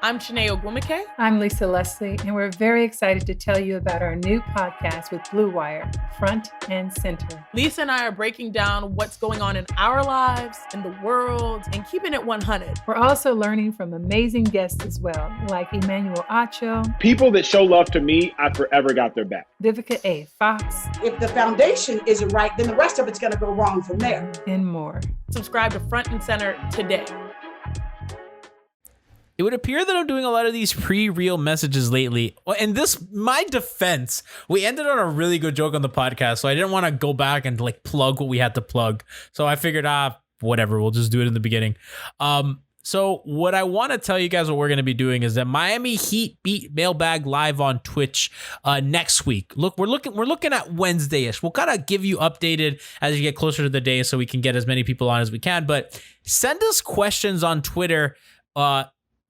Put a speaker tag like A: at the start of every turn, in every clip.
A: I'm Chineo Ogwumike.
B: I'm Lisa Leslie, and we're very excited to tell you about our new podcast with Blue Wire, Front and Center.
A: Lisa and I are breaking down what's going on in our lives, in the world, and keeping it 100.
B: We're also learning from amazing guests as well, like Emmanuel Acho.
C: People that show love to me, I forever got their back.
B: Vivica A. Fox.
D: If the foundation isn't right, then the rest of it's going to go wrong from there.
B: And more.
A: Subscribe to Front and Center today.
E: It would appear that I'm doing a lot of these pre-real messages lately. And this, my defense, we ended on a really good joke on the podcast, so I didn't want to go back and like plug what we had to plug. So I figured, whatever, we'll just do it in the beginning. So what I want to tell you guys what we're going to be doing is that Miami Heat beat Mailbag live on Twitch next week. Look, we're looking at Wednesday-ish. We'll kind of give you updated as you get closer to the day so we can get as many people on as we can. But send us questions on Twitter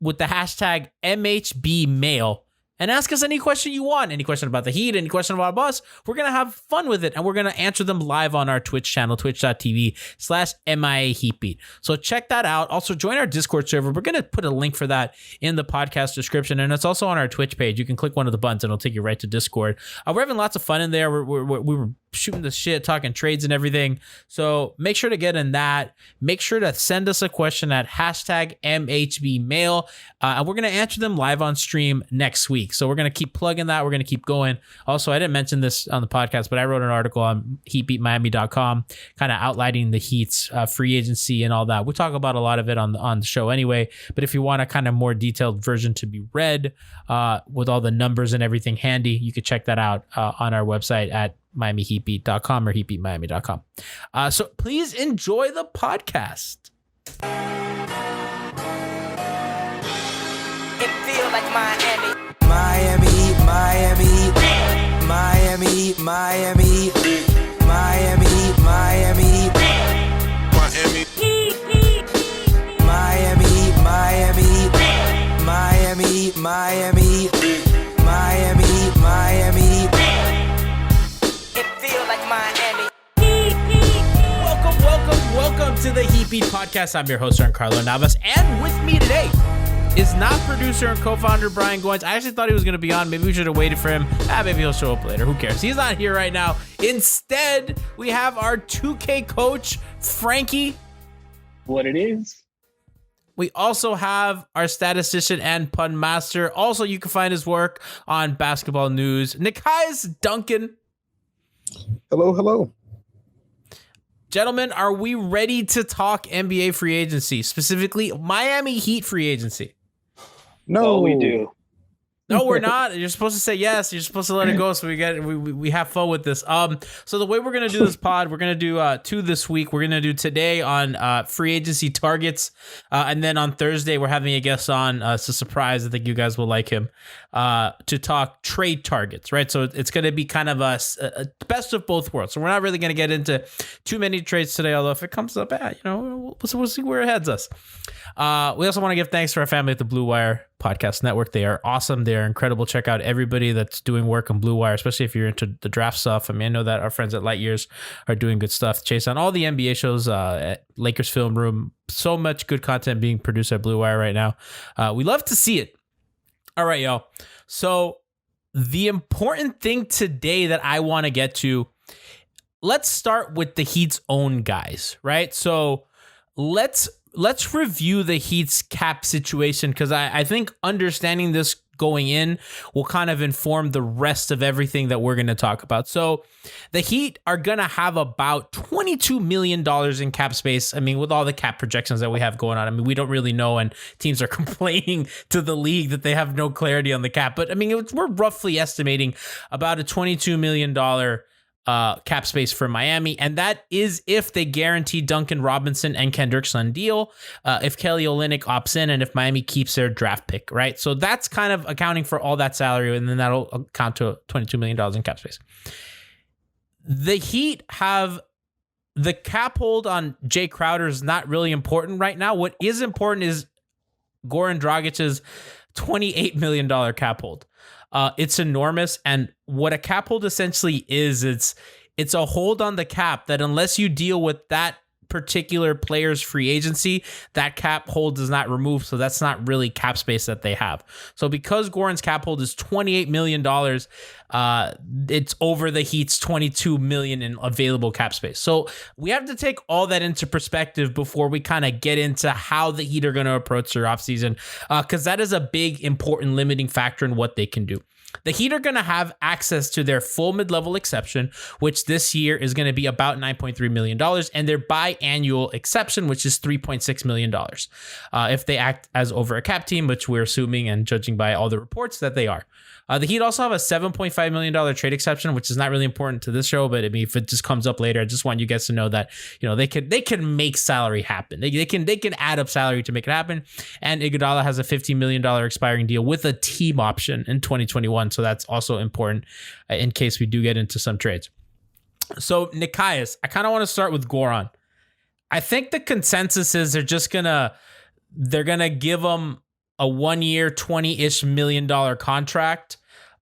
E: with the hashtag MHBMail and ask us any question you want. Any question about the Heat, any question about us. We're going to have fun with it, and we're going to answer them live on our Twitch channel, twitch.tv/MIA Heatbeat. So check that out. Also, join our Discord server. We're going to put a link for that in the podcast description, and it's also on our Twitch page. You can click one of the buttons, and it'll take you right to Discord. We're having lots of fun in there. We were shooting the shit, talking trades and everything. So make sure to get in that. Make sure to send us a question at hashtag MHBMail, and we're going to answer them live on stream next week. So we're going to keep plugging that. We're going to keep going. Also, I didn't mention this on the podcast, but I wrote an article on heatbeatmiami.com kind of outlining the Heat's free agency and all that. We talk about a lot of it on the show anyway, but if you want a kind of more detailed version to be read with all the numbers and everything handy, you could check that out on our website at MiamiHeatbeat.com or HeatBeatMiami.com. So please enjoy the podcast.
F: It feels like Miami.
G: Miami, Miami, Miami, Miami, Miami, Miami, Miami, Miami, Miami, Miami, Miami, Miami, Miami.
F: It feels like Miami.
E: Welcome to the Heat Beat Podcast. I'm your host, Giancarlo Navas, and with me today is not producer and co-founder Brian Goins. I actually thought he was going to be on. Maybe we should have waited for him. Maybe he'll show up later. Who cares? He's not here right now. Instead, we have our 2K coach, Franky.
C: What it is.
E: We also have our statistician and pun master. Also, you can find his work on Basketball News, Nekias Duncan.
H: Hello.
E: Gentlemen, are we ready to talk NBA free agency, specifically Miami Heat free agency?
H: No,
C: we do.
E: No, we're not. You're supposed to say yes. You're supposed to let it go so we have fun with this. So the way we're going to do this pod, we're going to do two this week. We're going to do today on free agency targets. And then on Thursday, we're having a guest on. It's a surprise. I think you guys will like him to talk trade targets, right? So it's going to be kind of a best of both worlds. So we're not really going to get into too many trades today, although if it comes up, we'll see where it heads us. We also want to give thanks to our family at the Blue Wire Podcast Network. They are awesome. They are incredible. Check out everybody that's doing work on Blue Wire, especially if you're into the draft stuff. I mean, I know that our friends at Light Years are doing good stuff. Chase on all the NBA shows at Lakers Film Room. So much good content being produced at Blue Wire right now. We love to see it. All right, y'all. So the important thing today that I want to get to, let's start with the Heat's own guys, right? So let's review the Heat's cap situation, because I think understanding this going in will kind of inform the rest of everything that we're going to talk about. So the Heat are going to have about $22 million in cap space. I mean, with all the cap projections that we have going on, I mean, we don't really know, and teams are complaining to the league that they have no clarity on the cap. But I mean, we're roughly estimating about a $22 million cap space for Miami, and that is if they guarantee Duncan Robinson and Kendrick's on deal, if Kelly Olynyk opts in, and if Miami keeps their draft pick, right? So that's kind of accounting for all that salary, and then that'll account to $22 million in cap space. The Heat have the cap hold on Jay Crowder is not really important right now. What is important is Goran Dragic's $28 million cap hold. It's enormous, and what a cap hold essentially is, it's a hold on the cap that unless you deal with that particular player's free agency, that cap hold does not remove. So that's not really cap space that they have. So because Goran's cap hold is $28 million, it's over the Heat's $22 million in available cap space. So we have to take all that into perspective before we kind of get into how the Heat are going to approach their offseason, because that is a big, important limiting factor in what they can do. The Heat are going to have access to their full mid-level exception, which this year is going to be about $9.3 million, and their biannual exception, which is $3.6 million. If they act as over a cap team, which we're assuming and judging by all the reports that they are. The Heat also have a $7.5 million trade exception, which is not really important to this show, but I mean, if it just comes up later, I just want you guys to know that, you know, they can make salary happen. They can add up salary to make it happen. And Iguodala has a $15 million expiring deal with a team option in 2021. So that's also important in case we do get into some trades. So Nekias, I kind of want to start with Goran. I think the consensus is they're gonna give him a 1 year, $20-ish million contract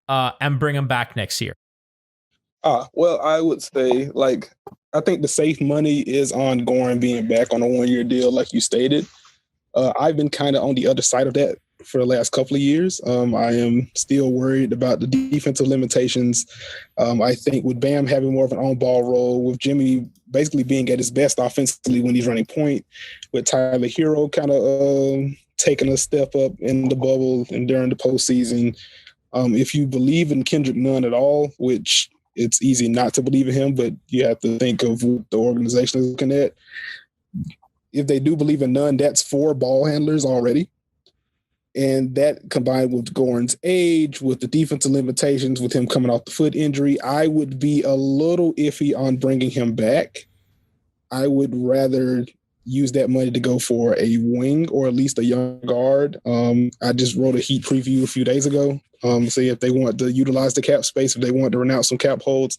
E: and bring him back next year.
H: Well, I would say, I think the safe money is on Goran being back on a 1 year deal, like you stated. I've been kind of on the other side of that for the last couple of years. I am still worried about the defensive limitations. I think with Bam having more of an on-ball role, with Jimmy basically being at his best offensively when he's running point, with Tyler Herro kind of taking a step up in the bubble and during the postseason. If you believe in Kendrick Nunn at all, which it's easy not to believe in him, but you have to think of what the organization is looking at. If they do believe in Nunn, that's 4 ball handlers already. And that combined with Goran's age, with the defensive limitations, with him coming off the foot injury, I would be a little iffy on bringing him back. I would rather use that money to go for a wing or at least a young guard. I just wrote a Heat preview a few days ago. See if they want to utilize the cap space, if they want to renounce some cap holds,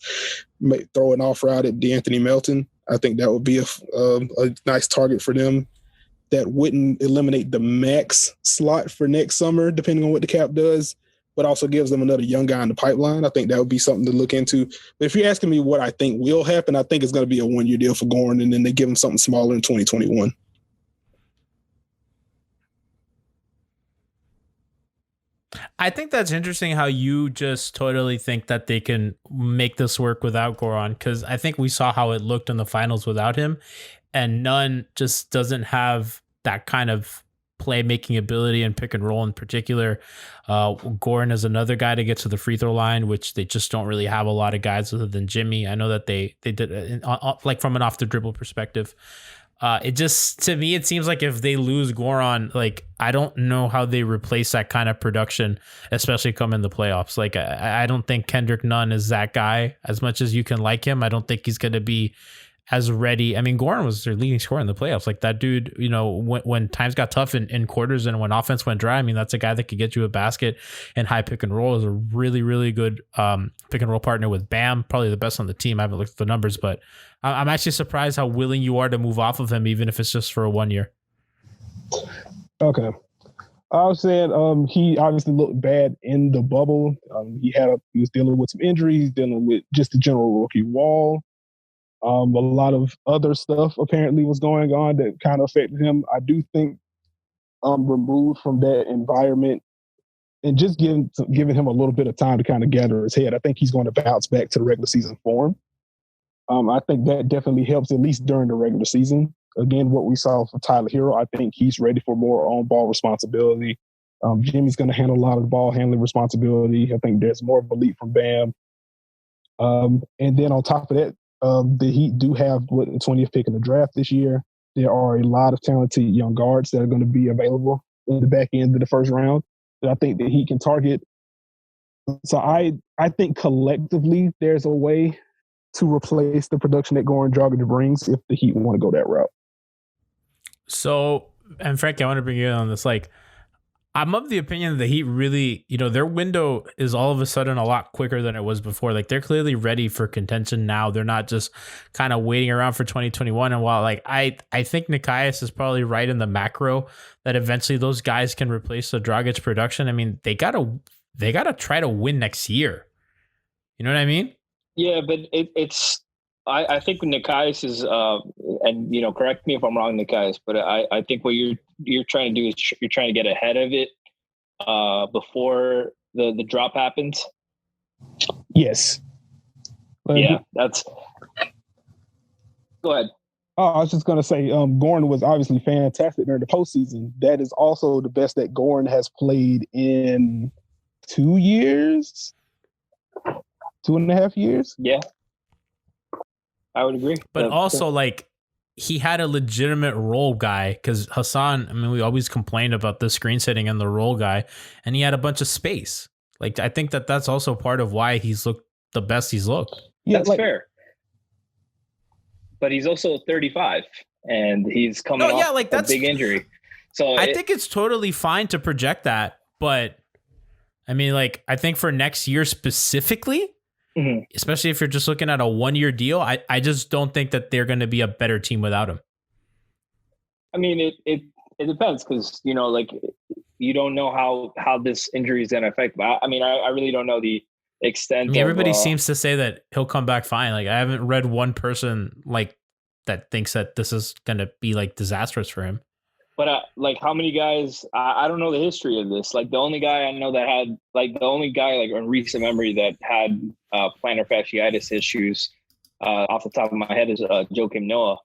H: throw an offer out at DeAnthony Melton. I think that would be a nice target for them. That wouldn't eliminate the max slot for next summer, depending on what the cap does, but also gives them another young guy in the pipeline. I think that would be something to look into. But if you're asking me what I think will happen, I think it's going to be a 1 year deal for Goran, and then they give him something smaller in 2021.
E: I think that's interesting how you just totally think that they can make this work without Goran, because I think we saw how it looked in the finals without him, and Nunn just doesn't have that kind of playmaking ability and pick and roll in particular. Goran is another guy to get to the free throw line, which they just don't really have a lot of guys other than Jimmy. I know that they did like from an off the dribble perspective. It just, to me, it seems like if they lose Goran, like, I don't know how they replace that kind of production, especially come in the playoffs. Like, I don't think Kendrick Nunn is that guy. As much as you can like him, I don't think he's going to be as ready. I mean, Goran was their leading scorer in the playoffs. Like, that dude, you know, when times got tough in quarters and when offense went dry, I mean, that's a guy that could get you a basket and high pick and roll. Is a really, really good pick and roll partner with Bam, probably the best on the team. I haven't looked at the numbers, but I'm actually surprised how willing you are to move off of him, even if it's just for a 1 year.
H: Okay. I was saying he obviously looked bad in the bubble. He was dealing with some injuries, dealing with just the general rookie wall. A lot of other stuff apparently was going on that kind of affected him. I do think removed from that environment and just giving him a little bit of time to kind of gather his head, I think he's going to bounce back to the regular season form. I think that definitely helps, at least during the regular season. Again, what we saw for Tyler Herro, I think he's ready for more on-ball responsibility. Jimmy's going to handle a lot of the ball handling responsibility. I think there's more of a leap from Bam. And then on top of that, the Heat do have the 20th pick in the draft this year. There are a lot of talented young guards that are going to be available in the back end of the first round that I think the Heat can target. So I think collectively there's a way to replace the production that Goran Dragić brings if the Heat want to go that route.
E: So, and Franky, I want to bring you in on this. Like, I'm of the opinion that the Heat really, you know, their window is all of a sudden a lot quicker than it was before. Like, they're clearly ready for contention now. They're not just kind of waiting around for 2021. And while, like, I think Nekias is probably right in the macro that eventually those guys can replace the Dragic production. I mean, they gotta try to win next year. You know what I mean?
C: Yeah, but it's I think Nekias is, and correct me if I'm wrong, Nekias, but I think what you're trying to do is you're trying to get ahead of it before the drop happens.
H: Yes.
C: Yeah, that's. Go ahead.
H: Oh, I was just going to say, Goran was obviously fantastic during the postseason. That is also the best that Goran has played in 2 years, 2.5 years.
C: Yeah, I would agree.
E: But also, like, he had a legitimate role guy because Hassan, I mean, we always complained about the screen setting and the role guy, and he had a bunch of space. Like, I think that's also part of why he's looked the best he's looked.
H: Yeah,
C: that's fair. But he's also 35 and he's coming off a big injury. So
E: I think it's totally fine to project that. But I mean, like, I think for next year specifically, especially if you're just looking at a 1-year deal, I just don't think that they're going to be a better team without him.
C: I mean, it depends because, like, you don't know how this injury is going to affect. I mean, I really don't know the extent.
E: Everybody seems to say that he'll come back fine. Like, I haven't read one person like that thinks that this is gonna be like disastrous for him.
C: But like, how many guys? I don't know the history of this. Like, the only guy I know that had, like, in recent memory that had plantar fasciitis issues off the top of my head is Joakim Noah.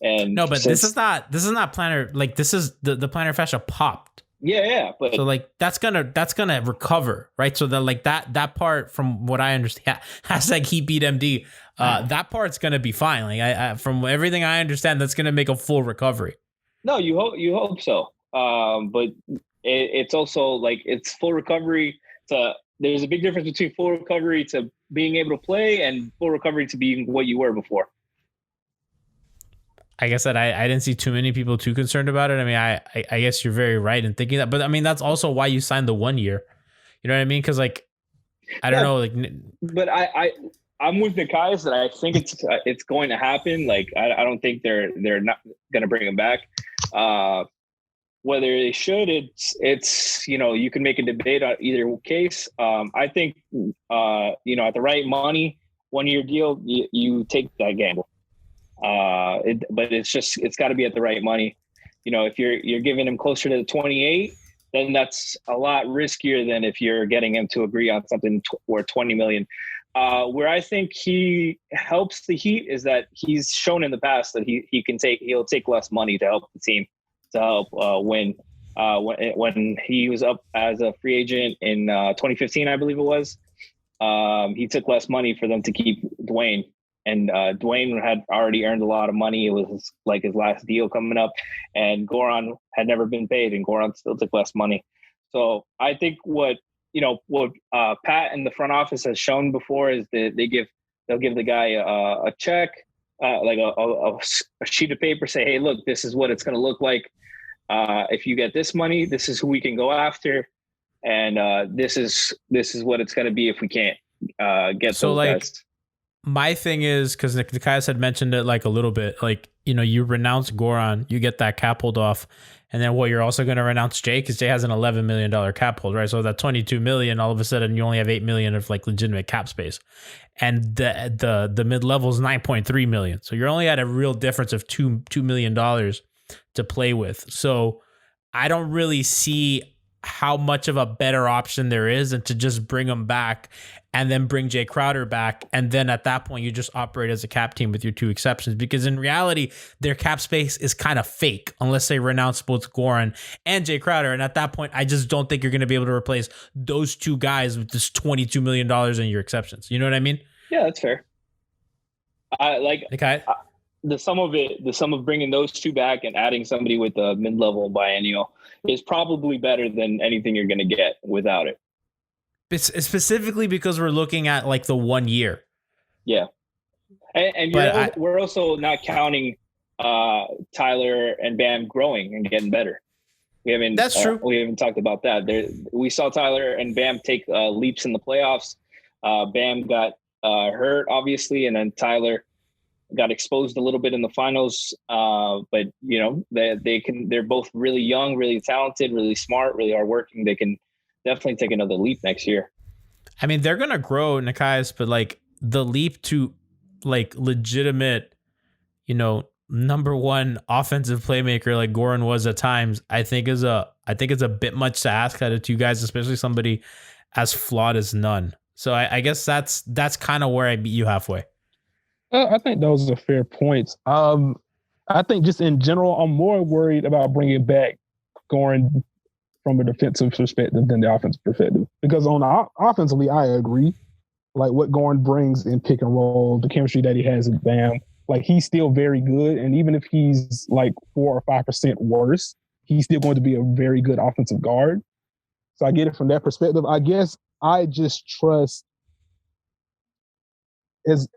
C: And
E: no, but this is not plantar. Like, this is the plantar fascia popped.
C: Yeah, but
E: so, like, that's gonna recover, right? So that, like, that part, from what I understand, hashtag he beat MD. That part's gonna be fine. Like, I from everything I understand, that's gonna make a full recovery.
C: No, you hope so. But it's also like it's full recovery. There's a big difference between full recovery to being able to play and full recovery to being what you were before. Like I said, I didn't see too many people too concerned about it. I mean, I guess you're very right in thinking that, but I mean, that's also why you signed the 1 year. You know what I mean? Because, like, I don't know, like. But I'm with the guys that I think it's going to happen. Like, I don't think they're not going to bring him back. Whether they should, it's you can make a debate on either case. I think at the right money, 1 year deal, you take that gamble. But it's got to be at the right money. If you're giving him closer to the 28, then that's a lot riskier than if you're getting him to agree on something worth 20 million. Where I think he helps the Heat is that he's shown in the past that he'll take less money to help the team to help win. When he was up as a free agent in 2015, I believe it was, he took less money for them to keep Dwayne. And Dwayne had already earned a lot of money. It was like his last deal coming up, and Goran had never been paid, and Goran still took less money. So I think what Pat and the front office has shown before is that they'll give the guy a check, like a sheet of paper, say, hey, look, this is what it's going to look like. If you get this money, this is who we can go after, and this is what it's going to be if we can't get those guys.
E: My thing is, because Nekias had mentioned it like a little bit, like, you renounce Goran, you get that cap hold off, and then you're also going to renounce Jay because Jay has an $11 million cap hold, right? So that $22 million, all of a sudden you only have $8 million of like legitimate cap space, and the mid level is $9.3 million. So you're only at a real difference of $2 million to play with. So I don't really see how much of a better option there is than to just bring them back and then bring Jay Crowder back. And then at that point, you just operate as a cap team with your two exceptions, because in reality, their cap space is kind of fake unless they renounce both Goran and Jay Crowder. And at that point, I just don't think you're going to be able to replace those two guys with this $22 million in your exceptions. You know what I mean?
C: Yeah, that's fair. The sum of bringing those two back and adding somebody with a mid-level biennial is probably better than anything you're going to get without it.
E: It's specifically because we're looking at like the 1 year.
C: Yeah. And we're also not counting Tyler and Bam growing and getting better. That's true. We haven't talked about that. We saw Tyler and Bam take leaps in the playoffs. Bam got hurt, obviously, and then Tyler got exposed a little bit in the finals. But they're both really young, really talented, really smart, really hardworking. They can definitely take another leap next year.
E: I mean, they're gonna grow, Nekias, but like the leap to like legitimate, number one offensive playmaker like Goran was at times, I think it's a bit much to ask out of two guys, especially somebody as flawed as Nunn. So I guess that's kind of where I beat you halfway.
H: I think those are fair points. I think just in general, I'm more worried about bringing back Goran from a defensive perspective than the offensive perspective. Because offensively, I agree. Like what Goran brings in pick and roll, the chemistry that he has with Bam, like he's still very good. And even if he's like 4 or 5% worse, he's still going to be a very good offensive guard. So I get it from that perspective. I guess I just trust, as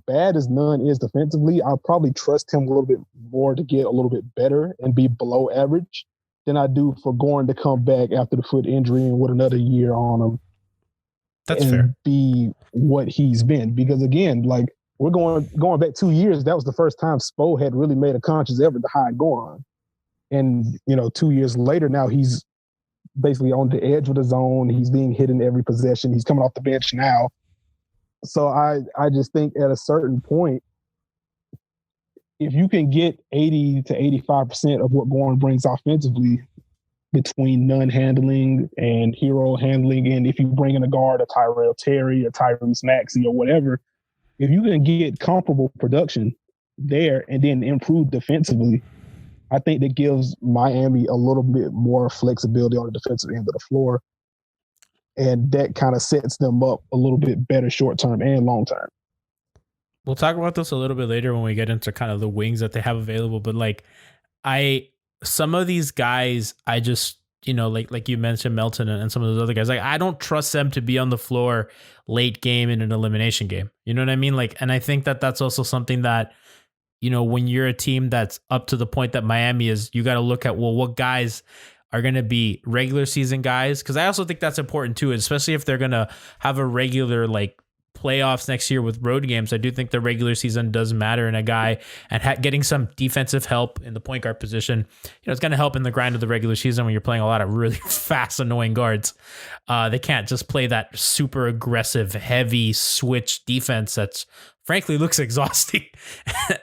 H: bad as Nunn is defensively, I'll probably trust him a little bit more to get a little bit better and be below average than I do for Goran to come back after the foot injury and with another year on him.
E: That's
H: and
E: fair.
H: Be what he's been. Because again, like we're going back 2 years, that was the first time Spo had really made a conscious effort to hide Goran. And, 2 years later, now he's basically on the edge of the zone. He's being hit in every possession. He's coming off the bench now. So I just think at a certain point, if you can get 80 to 85% of what Goran brings offensively between Nunn handling and Herro handling, and if you bring in a guard, a Tyrell Terry, a Tyrese Maxey or whatever, if you can get comparable production there and then improve defensively, I think that gives Miami a little bit more flexibility on the defensive end of the floor. And that kind of sets them up a little bit better short-term and long-term.
E: We'll talk about this a little bit later when we get into kind of the wings that they have available. But like some of these guys, I just, like you mentioned Melton and some of those other guys, like I don't trust them to be on the floor late game in an elimination game. You know what I mean? Like, and I think that that's also something that, when you're a team that's up to the point that Miami is, you got to look at, well, what guys are going to be regular season guys. Cause I also think that's important too, especially if they're going to have a regular like playoffs next year with road games. I do think the regular season does matter in a guy, and getting some defensive help in the point guard position, it's going to help in the grind of the regular season when you're playing a lot of really fast, annoying guards. They can't just play that super aggressive, heavy switch defense that's frankly looks exhausting.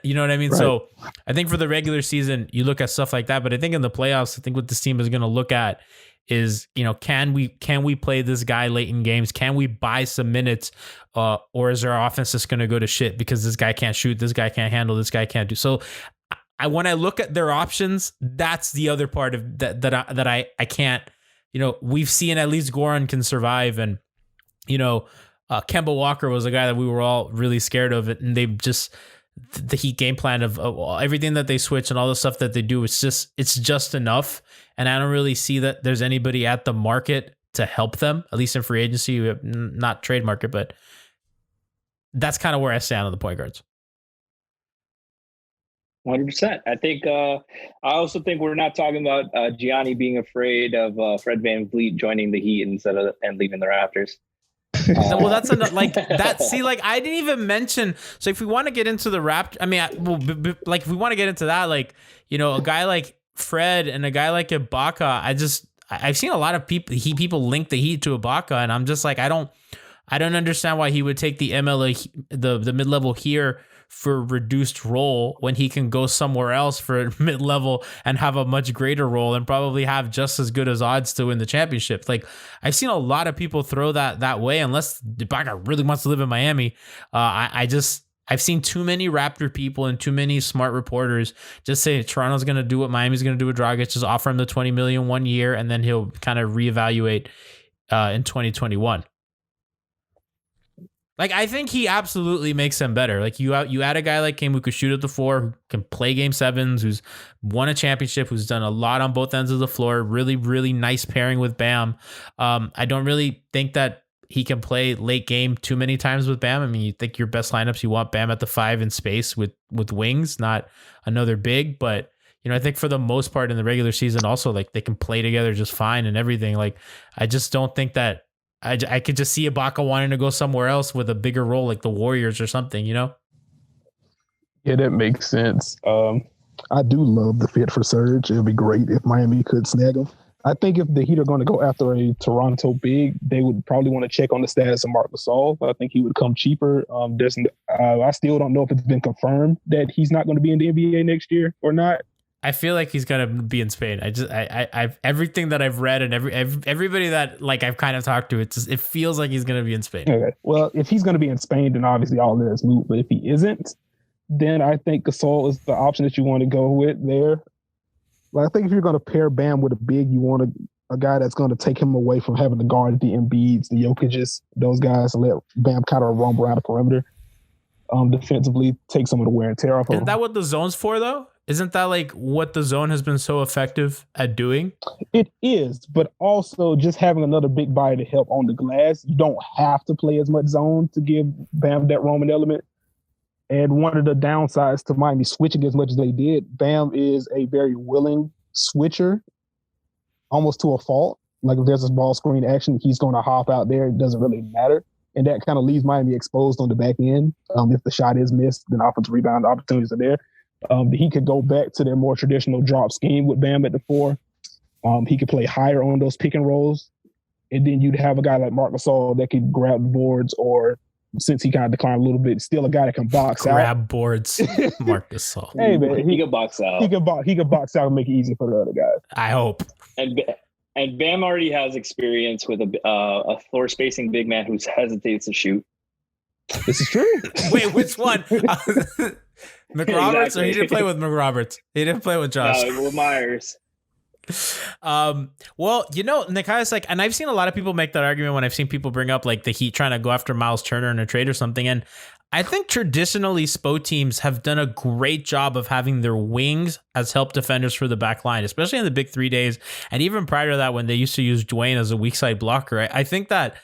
E: You know what I mean? Right. So I think for the regular season, you look at stuff like that, but I think in the playoffs, I think what this team is going to look at is, can we play this guy late in games? Can we buy some minutes? Or is our offense just going to go to shit because this guy can't shoot, this guy can't handle, this guy can't do. So when I look at their options, that's the other part of that I can't, we've seen at least Goran can survive. And, Kemba Walker was a guy that we were all really scared of, and they just, the Heat game plan of everything that they switch and all the stuff that they do, it's just enough. And I don't really see that there's anybody at the market to help them, at least in free agency, not trade market, but that's kind of where I stand on the point guards.
I: 100%. I think, I also think we're not talking about Gianni being afraid of Fred VanVleet joining the Heat and leaving the Raptors.
E: Well, that's like that. See, like I didn't even mention. So if we want to get into the Raptors, I mean, like if we want to get into that, like, a guy like Fred and a guy like Ibaka, I've seen a lot of people link the Heat to Ibaka, and I'm just like, I don't understand why he would take the MLA, the mid-level here for reduced role when he can go somewhere else for mid-level and have a much greater role and probably have just as good as odds to win the championship. Like I've seen a lot of people throw that way, unless Ibaka really wants to live in Miami. I've seen too many Raptor people and too many smart reporters just say Toronto's going to do what Miami's going to do with Dragic, just offer him the $20 million 1 year, and then he'll kind of reevaluate in 2021. Like, I think he absolutely makes them better. Like, you add a guy like him who could shoot at the floor, who can play game sevens, who's won a championship, who's done a lot on both ends of the floor. Really, really nice pairing with Bam. I don't really think that he can play late game too many times with Bam. I mean, you think your best lineups, you want Bam at the 5 in space with wings, not another big. But, I think for the most part in the regular season also, like, they can play together just fine and everything. Like, I just don't think that I could just see Ibaka wanting to go somewhere else with a bigger role, like the Warriors or something, Yeah,
H: that makes sense. I do love the fit for Serge. It would be great if Miami could snag him. I think if the Heat are going to go after a Toronto big, they would probably want to check on the status of Marc Gasol. I think he would come cheaper. I still don't know if it's been confirmed that he's not going to be in the NBA next year or not.
C: I feel like he's gonna be in Spain. I've everything that I've read and everybody that like I've kind of talked to, it feels like he's gonna be in Spain.
H: Okay. Well, if he's going to be in Spain, then obviously all of this move. But if he isn't, then I think Gasol is the option that you want to go with there. Well, I think if you're going to pair Bam with a big, you want a guy that's going to take him away from having to guard the Embiids, the Jokic's, those guys, and let Bam kind of roam around the perimeter defensively, take some of the wear and tear off of him.
C: Isn't that what the zone's for, though? Isn't that like what the zone has been so effective at doing?
H: It is, but also just having another big body to help on the glass. You don't have to play as much zone to give Bam that roaming element. And one of the downsides to Miami switching as much as they did, Bam is a very willing switcher, almost to a fault. Like if there's a ball screen action, he's going to hop out there. It doesn't really matter. And that kind of leaves Miami exposed on the back end. If the shot is missed, then offensive rebound opportunities are there. He could go back to their more traditional drop scheme with Bam at the 4. He could play higher on those pick and rolls. And then you'd have a guy like Marc Gasol that could grab the boards, or since he kind of declined a little bit, still a guy that can box out.
C: Grab boards, Marc Gasol.
H: Hey, man.
I: He can box out.
H: He can box out and make it easy for the other guys.
C: I hope.
I: And Bam already has experience with a floor spacing big man who hesitates to shoot.
H: This is true.
C: Wait, which one? McRoberts, exactly. Or he didn't play with McRoberts? He didn't play with Josh.
I: With Myers.
C: Well, Nekias, like, and I've seen a lot of people make that argument when I've seen people bring up like the Heat trying to go after Miles Turner in a trade or something. And I think traditionally SPO teams have done a great job of having their wings as help defenders for the back line, especially in the big 3 days. And even prior to that, when they used to use Dwayne as a weak side blocker, I think that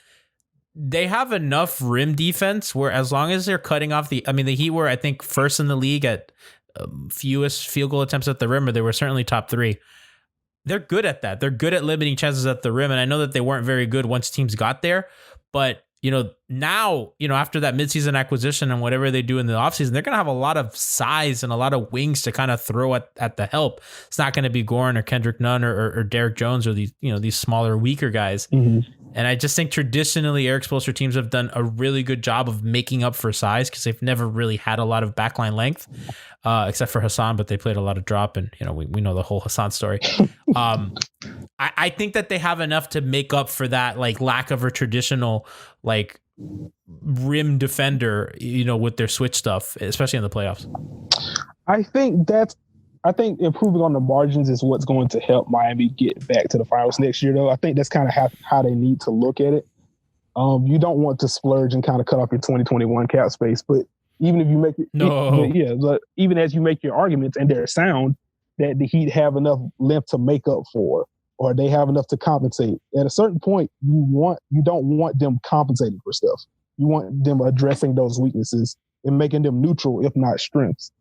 C: they have enough rim defense where as long as they're cutting off the Heat were, I think, first in the league at fewest field goal attempts at the rim, or they were certainly top 3. They're good at that. They're good at limiting chances at the rim. And I know that they weren't very good once teams got there, but now, after that midseason acquisition and whatever they do in the offseason, they're going to have a lot of size and a lot of wings to kind of throw at the help. It's not going to be Goran or Kendrick Nunn or Derek Jones or these smaller, weaker guys. Mm-hmm. And I just think traditionally Eric Spoelstra teams have done a really good job of making up for size because they've never really had a lot of backline length, except for Hassan, but they played a lot of drop, and we know the whole Hassan story. I think that they have enough to make up for that like lack of a traditional like rim defender, with their switch stuff, especially in the playoffs.
H: I think improving on the margins is what's going to help Miami get back to the finals next year, though. I think that's kind of how they need to look at it. You don't want to splurge and kind of cut off your 2021 cap space, but even if you make it, even as you make your arguments and they're sound, that the Heat have enough length to make up for, or they have enough to compensate. At a certain point, you don't want them compensating for stuff. You want them addressing those weaknesses and making them neutral, if not strengths.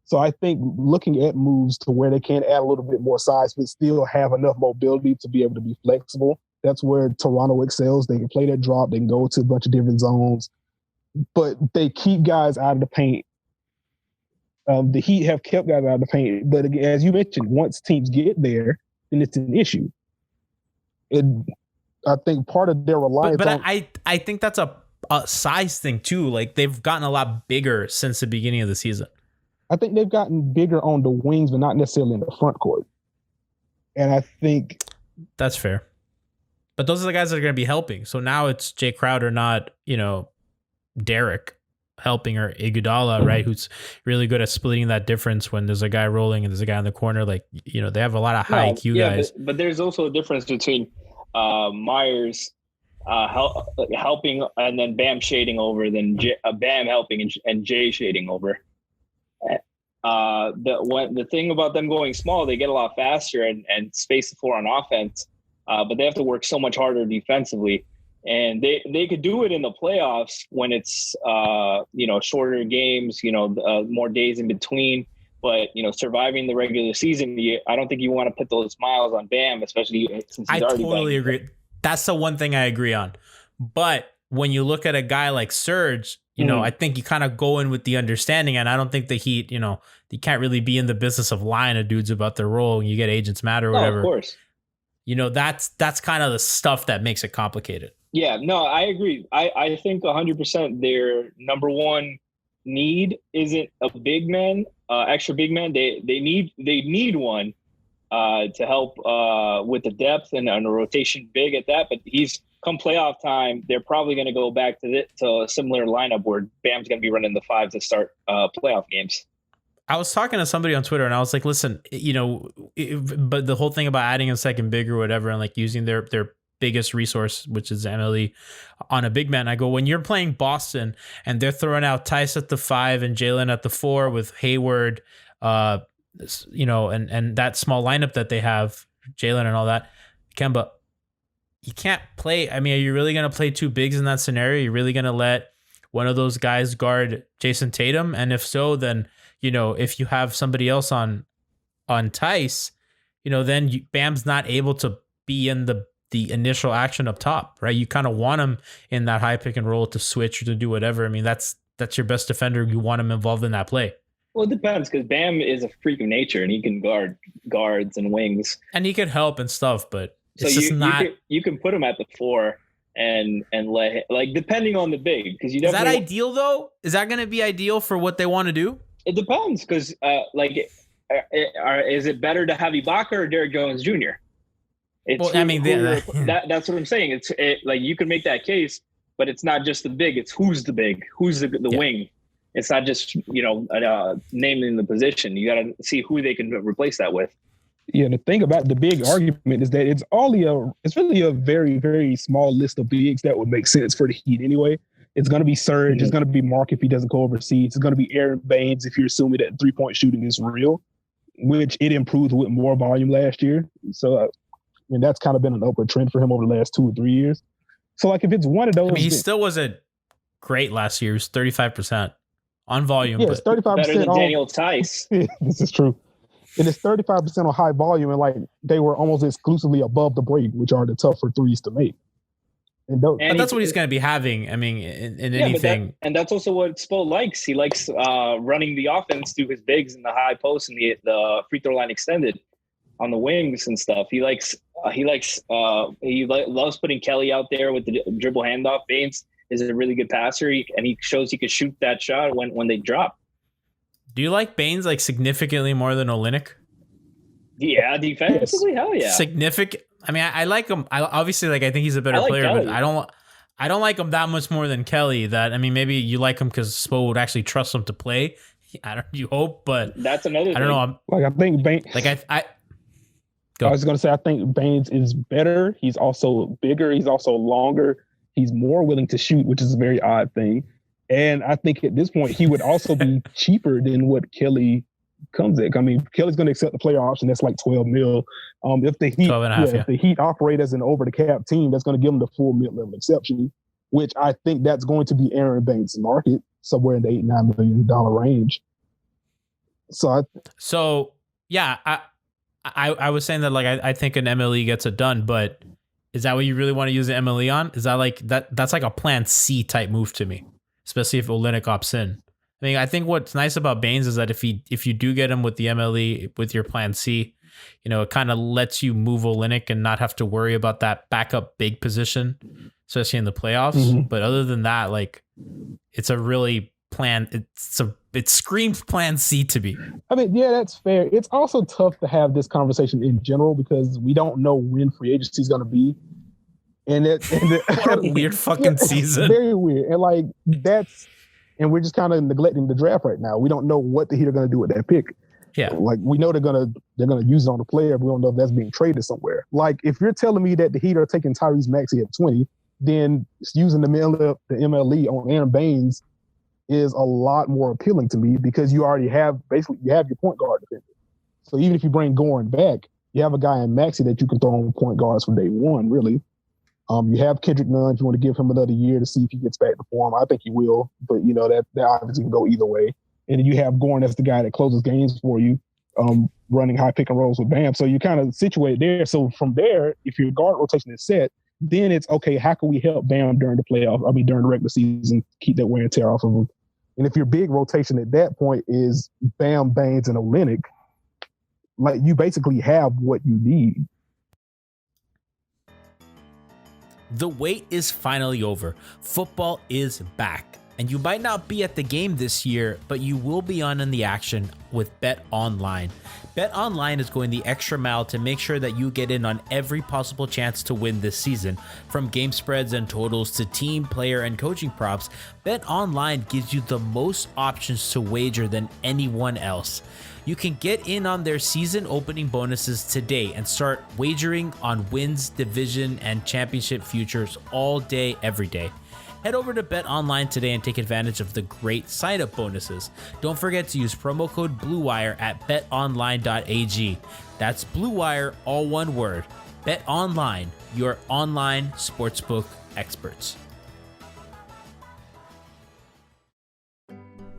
H: So I think looking at moves to where they can add a little bit more size, but still have enough mobility to be able to be flexible. That's where Toronto excels. They can play that drop. They can go to a bunch of different zones, but they keep guys out of the paint. The Heat have kept guys out of the paint, but again, as you mentioned, once teams get there, then it's an issue. And I think part of their reliance
C: but I think that's a size thing too. Like they've gotten a lot bigger since the beginning of the season.
H: I think they've gotten bigger on the wings, but not necessarily in the front court. And I think
C: that's fair. But those are the guys that are going to be helping. So now it's Jay Crowder, not, Derek helping, or Iguodala, right? Who's really good at splitting that difference when there's a guy rolling and there's a guy in the corner. Like, they have a lot of high IQ guys.
I: But there's also a difference between Myers helping and then Bam shading over, than Bam helping and Jay shading over. The thing about them going small, they get a lot faster and space the floor on offense, but they have to work so much harder defensively. And they could do it in the playoffs when it's shorter games, more days in between. But surviving the regular season, I don't think you want to put those miles on Bam, especially since he's already. I
C: totally agree. That's the one thing I agree on. But when you look at a guy like Serge, I think you kind of go in with the understanding, and I don't think the Heat, you can't really be in the business of lying to dudes about their role. You get agents mad or whatever.
I: Of course.
E: that's kind of the stuff that makes it complicated.
I: Yeah, no, I agree. I think 100% their number one need isn't a big man, extra big man. They need one to help with the depth and a rotation big at that. But he's come playoff time, they're probably going to go back to a similar lineup where Bam's going to be running the 5 to start playoff games.
E: I was talking to somebody on Twitter and I was like, listen, but the whole thing about adding a second big or whatever and like using their biggest resource, which is MLE, on a big man. I go, when you're playing Boston and they're throwing out Tice at the 5 and Jalen at the 4 with Hayward, and that small lineup that they have, Jalen and all that, Kemba, you can't play. I mean, are you really going to play 2 bigs in that scenario? Are you really going to let one of those guys guard Jason Tatum? And if so, then, if you have somebody else on Tice, then Bam's not able to be in the initial action up top, right? You kind of want him in that high pick and roll to switch or to do whatever. I mean, that's your best defender. You want him involved in that play.
I: Well, it depends because Bam is a freak of nature and he can guard guards and wings.
E: And he could help and stuff, but it's
I: so
E: just not.
I: You can put him at the 4 and let him, like, depending on the big, because you
E: is that ideal though? Is that going to be ideal for what they want to do?
I: It depends because is it better to have Ibaka or Derrick Jones Jr.? That's what I'm saying. It's like you can make that case, but it's not just the big. It's who's the big, who's the wing. It's not just naming the position. You got to see who they can replace that with.
H: Yeah, the thing about the big argument is that it's really a very, very small list of bigs that would make sense for the Heat anyway. It's going to be Serge. Mm-hmm. It's going to be Mark if he doesn't go overseas. It's going to be Aaron Baines if you're assuming that 3-point shooting is real, which it improved with more volume last year. So, that's kind of been an upward trend for him over the last 2 or 3 years. So, like, if it's one of those...
E: I mean, he still wasn't great last year. He was 35% on volume.
H: Yeah, it's 35%
I: better than Daniel Tice.
H: This is true. And it's 35% on high volume, and, like, they were almost exclusively above the break, which are the tougher threes to make.
E: But that's what he's going to be having. I mean, in anything.
I: And that's also what Spo likes. He likes running the offense through his bigs in the high post and the free throw line extended on the wings and stuff. He loves putting Kelly out there with the dribble handoff. Baines is a really good passer, and he shows he could shoot that shot when they drop.
E: Do you like Baines like significantly more than Olynyk?
I: Yeah, defensively, hell yeah.
E: Significant. I mean, I like him. I obviously I think he's a better player, Kelly. But I don't like him that much more than Kelly. Maybe you like him because Spo would actually trust him to play. You hope, but
I: that's another.
E: I don't know.
H: I think Baines.
E: I
H: was going to say I think Baines is better. He's also bigger. He's also longer. He's more willing to shoot, which is a very odd thing. And I think at this point he would also be cheaper than what Kelly comes at. I mean, Kelly's going to accept the player option. That's like $12 million. If the Heat, if the Heat operate as an over the cap team, that's going to give them the full mid-level exception, which I think that's going to be Aaron Baines' market, somewhere in the $8-9 million range. I was saying that I think an MLE gets it done, but is that what you really want to use an MLE on? Is that like that? That's like a plan C type move to me, especially if Olynyk opts in. I mean, I think what's nice about Baines is that if you do get him with the MLE with your plan C, it kind of lets you move Olynyk and not have to worry about that backup big position, especially in the playoffs. Mm-hmm. But other than that, it's a really it screams plan C to me. I mean, yeah, that's fair. It's also tough to have this conversation in general because we don't know when free agency is going to be. And
E: what a weird fucking season.
H: Very weird. And we're just kind of neglecting the draft right now. We don't know what the Heat are going to do with that pick.
E: Yeah.
H: We know they're gonna use it on the player, but we don't know if that's being traded somewhere. If you're telling me that the Heat are taking Tyrese Maxey at 20, then using the MLE on Aaron Baines is a lot more appealing to me because you already have your point guard defender. So even if you bring Goran back, you have a guy in Maxey that you can throw on point guards from day one, really. You have Kendrick Nunn if you want to give him another year to see if he gets back to form. I think he will, but that obviously can go either way. And then you have Goran as the guy that closes games for you, running high pick and rolls with Bam. So you're kind of situated there. So from there, if your guard rotation is set, then it's okay, how can we help Bam during the playoff? During the regular season, keep that wear and tear off of him. And if your big rotation at that point is Bam, Baines, and Olynyk, you basically have what you need.
E: The wait is finally over. Football is back. And you might not be at the game this year, but you will be in the action with Bet Online. Bet Online is going the extra mile to make sure that you get in on every possible chance to win this season. From game spreads and totals to team, player, and coaching props, Bet Online gives you the most options to wager than anyone else. You can get in on their season opening bonuses today and start wagering on wins, division, and championship futures all day, every day. Head over to Bet Online today and take advantage of the great sign-up bonuses. Don't forget to use promo code BlueWire at betonline.ag. That's BlueWire, all one word. Bet Online, your online sportsbook experts.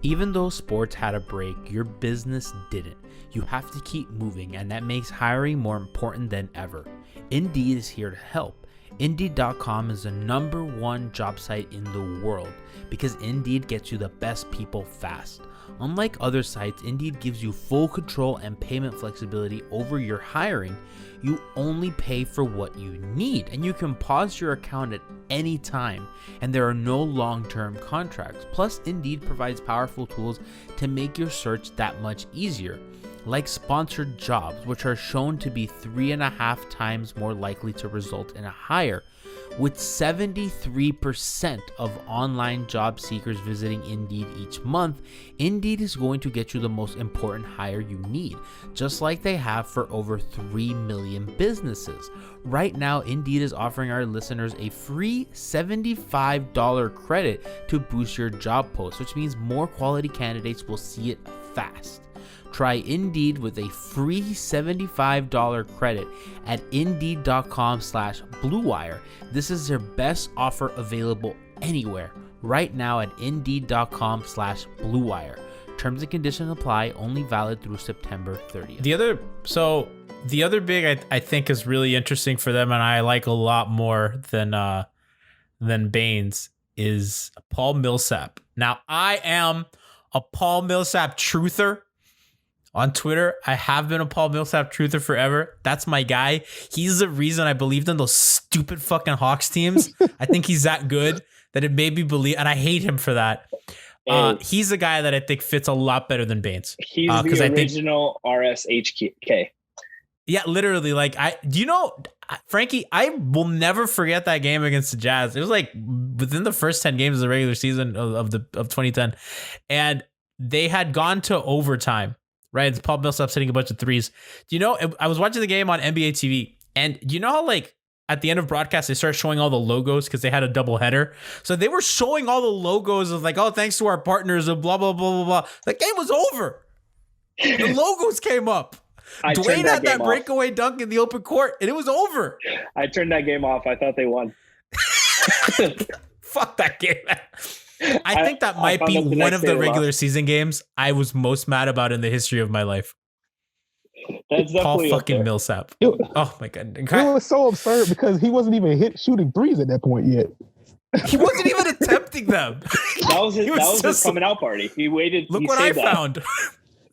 E: Even though sports had a break, your business didn't. You have to keep moving, and that makes hiring more important than ever. Indeed is here to help. Indeed.com is the #1 job site in the world because Indeed gets you the best people fast. Unlike other sites, Indeed gives you full control and payment flexibility over your hiring. You only pay for what you need, and you can pause your account at any time, and there are no long-term contracts. Plus, Indeed provides powerful tools to make your search that much easier, like sponsored jobs, which are shown to be 3.5 times more likely to result in a hire. With 73% of online job seekers visiting Indeed each month, Indeed is going to get you the most important hire you need, just like they have for over 3 million businesses. Right now, Indeed is offering our listeners a free $75 credit to boost your job post, which means more quality candidates will see it fast. Try Indeed with a free $75 credit at Indeed.com/BlueWire. This is their best offer available anywhere right now at Indeed.com/BlueWire. Terms and conditions apply, only valid through September 30th.
C: The other big I think is really interesting for them, and I like a lot more than Baines, is Paul Millsap. Now, I am a Paul Millsap truther. On Twitter, I have been a Paul Millsap truther forever. That's my guy. He's the reason I believed in those stupid fucking Hawks teams. I think he's that good that it made me believe, and I hate him for that. He's the guy that I think fits a lot better than Baines.
I: He's the original RSHK.
C: Yeah, literally. Like, Franky, I will never forget that game against the Jazz. It was like within the first 10 games of the regular season of 2010, and they had gone to overtime. Right, it's Paul Millsap hitting a bunch of threes. Do you know? I was watching the game on NBA TV, and you know how like at the end of broadcast they start showing all the logos because they had a double header. So they were showing all the logos of like, oh, thanks to our partners of blah blah blah blah blah. The game was over. The logos came up. Dwayne had that breakaway dunk in the open court, and it was over.
I: I turned that game off. I thought they won.
C: Fuck that game. I think that might be one of the regular season games I was most mad about in the history of my life.
I: That's
C: Paul fucking Millsap. Oh my god.
H: It was so absurd because he wasn't even shooting threes at that point yet.
C: He wasn't even attempting them.
I: That was his coming out party. He waited.
C: Look what I found.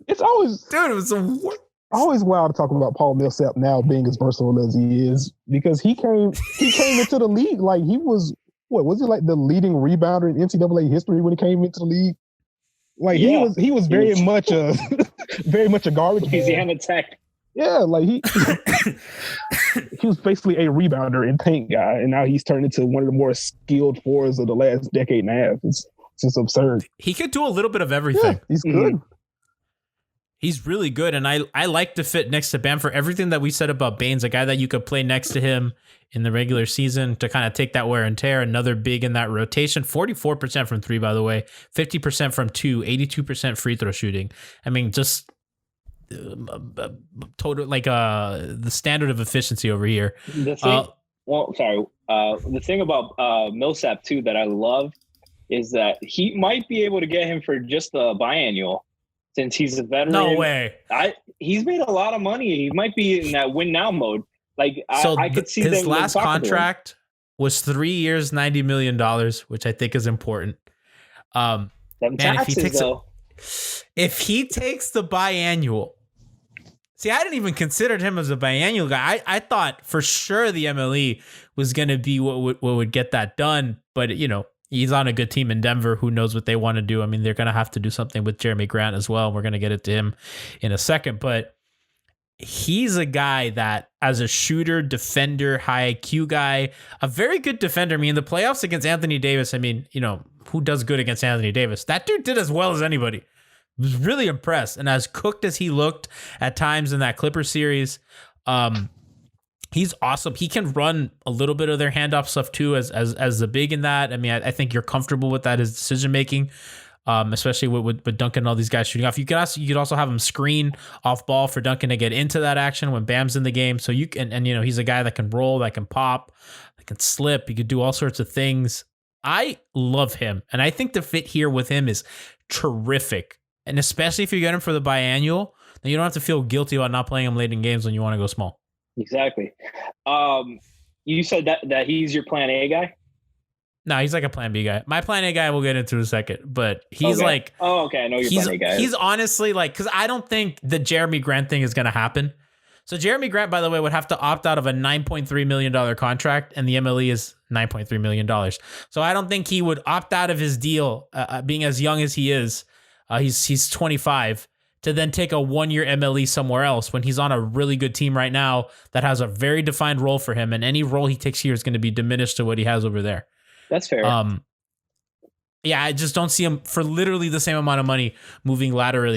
H: It's always,
C: dude, it was the worst.
H: Always wild talking about Paul Millsap now being as versatile as he is, because he came into the league like he was. What was he, like the leading rebounder in NCAA history when he came into the league? Like he was very much a garbage.
I: Louisiana Tech.
H: Yeah, like he was basically a rebounder and paint guy, and now he's turned into one of the more skilled fours of the last decade and a half. It's just absurd.
C: He could do a little bit of everything.
H: Yeah, he's good.
C: Mm-hmm. He's really good, and I like to fit next to Bam for everything that we said about Baines, a guy that you could play next to him in the regular season to kind of take that wear and tear. Another big in that rotation, 44% from three, by the way, 50% from two, 82% free throw shooting. I mean, just total like the standard of efficiency over here.
I: The thing about Millsap too that I love is that he might be able to get him for just the biannual. Since he's a veteran.
C: No way.
I: He's made a lot of money. He might be in that win now mode. Like I could see
C: his last contract was 3 years, $90 million, which I think is important.
I: Taxes,
C: if he takes the biannual,
E: See, I didn't even consider him as a biannual guy. I thought for sure the MLE was going to be what would get that done. But, you know, he's on a good team in Denver. Who knows what they want to do? I mean, they're going to have to do something with Jerami Grant as well. We're going to get it to him in a second. But he's a guy that, as a shooter, defender, high IQ guy, a very good defender. I mean, the playoffs against Anthony Davis, I mean, you know, who does good against Anthony Davis? That dude did as well as anybody. Was really impressed, and as cooked as he looked at times in that Clippers series, he's awesome. He can run a little bit of their handoff stuff too, as the big in that. I mean, I think you're comfortable with that, his decision making, especially with Duncan and all these guys shooting off. You could also have him screen off ball for Duncan to get into that action when Bam's in the game. So you can, and you know, he's a guy that can roll, that can pop, that can slip. He could do all sorts of things. I love him, and I think the fit here with him is terrific. And especially if you get him for the biannual, then you don't have to feel guilty about not playing him late in games when you want to go small.
I: Exactly. You said that he's your plan A guy?
E: No, he's like a plan B guy. My plan A guy we'll get into in a second, but he's like...
I: Oh, okay. I know your plan A guy.
E: He's honestly like... Because I don't think the Jerami Grant thing is going to happen. So Jerami Grant, by the way, would have to opt out of a $9.3 million contract, and the MLE is $9.3 million. So I don't think he would opt out of his deal, being as young as he is. He's 25, to then take a 1-year MLE somewhere else when he's on a really good team right now that has a very defined role for him, and any role he takes here is going to be diminished to what he has over there.
I: That's fair.
E: Yeah, I just don't see him for literally the same amount of money moving laterally.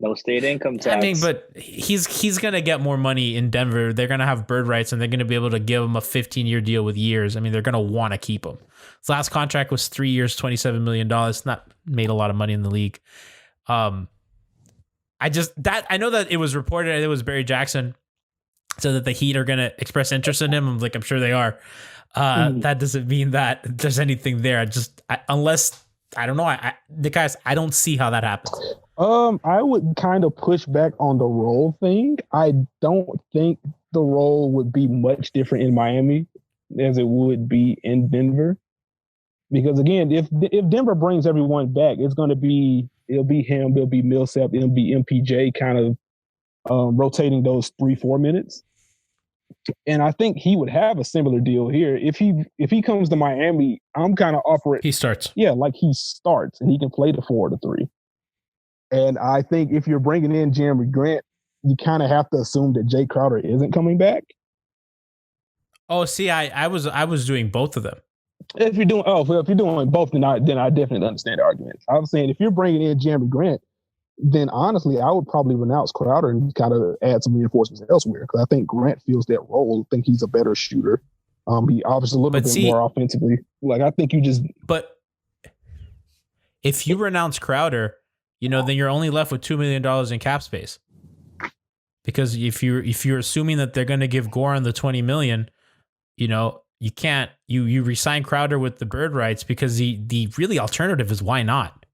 I: No state income tax.
E: I mean, but he's going to get more money in Denver. They're going to have bird rights, and they're going to be able to give him a 15-year deal with years. I mean, they're going to want to keep him. His last contract was 3 years, $27 million. Not made a lot of money in the league. I know that it was reported, it was Barry Jackson, so that the Heat are going to express interest in him. I'm sure they are. That doesn't mean that there's anything there. I don't know. Guys, I don't see how that happens.
H: I would kind of push back on the role thing. I don't think the role would be much different in Miami as it would be in Denver. Because again, if Denver brings everyone back, it'll be him, it'll be Millsap, it'll be MPJ kind of rotating those 3-4 minutes. And I think he would have a similar deal here. If he comes to Miami, I'm kind of offering.
E: He starts.
H: Yeah, like he starts and he can play the 4 or the 3. And I think if you're bringing in Jerami Grant, you kind of have to assume that Jay Crowder isn't coming back.
E: Oh, see, I was doing both of them.
H: If you're doing both, then I definitely understand the argument. I was saying if you're bringing in Jerami Grant, then honestly, I would probably renounce Crowder and kind of add some reinforcements elsewhere, because I think Grant feels that role. I think he's a better shooter. He obviously a little bit more offensively. Like, I think you just.
E: But if you renounce Crowder, then you're only left with $2 million in cap space. Because if you're assuming that they're going to give Goran the $20 million, you can't. You resign Crowder with the bird rights, because the really alternative is why not?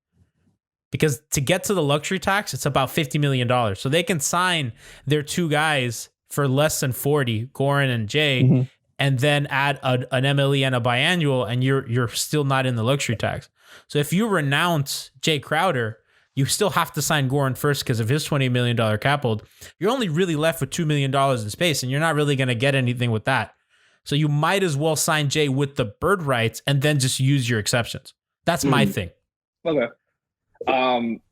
E: Because to get to the luxury tax, it's about $50 million. So they can sign their 2 guys for less than 40, Goran and Jay, and then add an MLE and a biannual, and you're still not in the luxury tax. So if you renounce Jay Crowder, you still have to sign Goran first because of his $20 million cap hold. You're only really left with $2 million in space, and you're not really going to get anything with that. So you might as well sign Jay with the bird rights and then just use your exceptions. That's my thing.
I: Okay.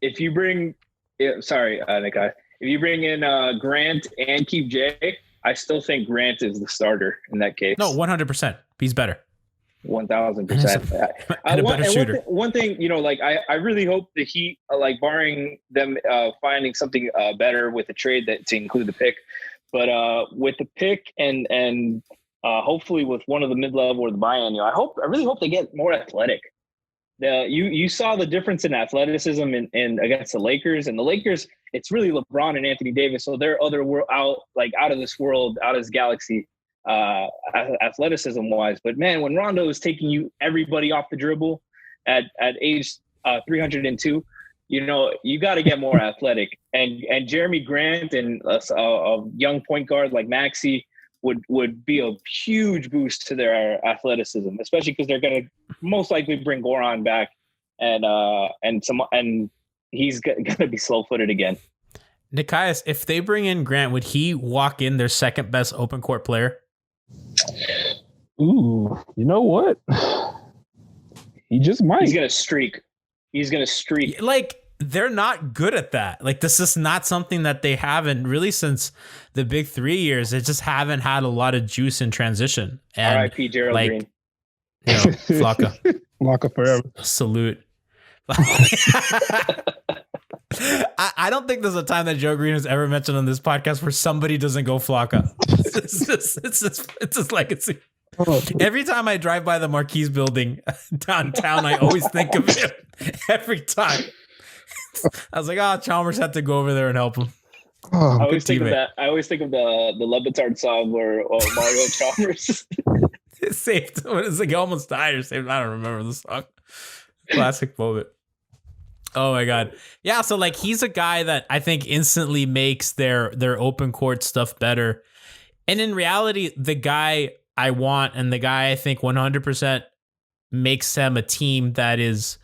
I: If you bring, Nikai, if you bring in Grant and keep Jay, I still think Grant is the starter in that case.
E: No, 100%. He's better.
I: 1,000%.
E: And a better shooter.
I: One thing, I really hope the Heat, barring them finding something better with the trade to include the pick, but with the pick and hopefully with one of the mid-level or the biannual, I really hope they get more athletic. You saw the difference in athleticism in against the Lakers, and the Lakers, it's really LeBron and Anthony Davis, so they're out of this world, out of this galaxy, athleticism wise. But man, when Rondo is taking everybody off the dribble at age 302, you got to get more athletic. And Jerami Grant and a young point guard like Maxey would be a huge boost to their athleticism, especially because they're going to most likely bring Goran back and he's going to be slow-footed again.
E: Nekias, if they bring in Grant, would he walk in their second best open court player?
H: Ooh, you know what? He just might.
I: He's gonna streak.
E: Like, they're not good at that. Like, this is not something that they haven't really since the big 3 years. They just haven't had a lot of juice in transition. And
I: R.I.P. Gerald
E: like,
I: Green.
E: You know, Flocka.
H: Flocka forever.
E: Salute. I don't think there's a time that Joe Green has ever mentioned on this podcast where somebody doesn't go Flocka. It's just legacy. Every time I drive by the Marquise building downtown, I always think of him. Every time. I was like, Chalmers had to go over there and help him.
H: Oh,
I: I always think of that. I always think of the Levitard song where Mario Chalmers
E: saved. What is it? He almost died or saved. I don't remember the song. Classic moment. Oh my God. Yeah. So like, he's a guy that I think instantly makes their open court stuff better. And in reality, the guy I want and the guy I think 100% makes them a team that is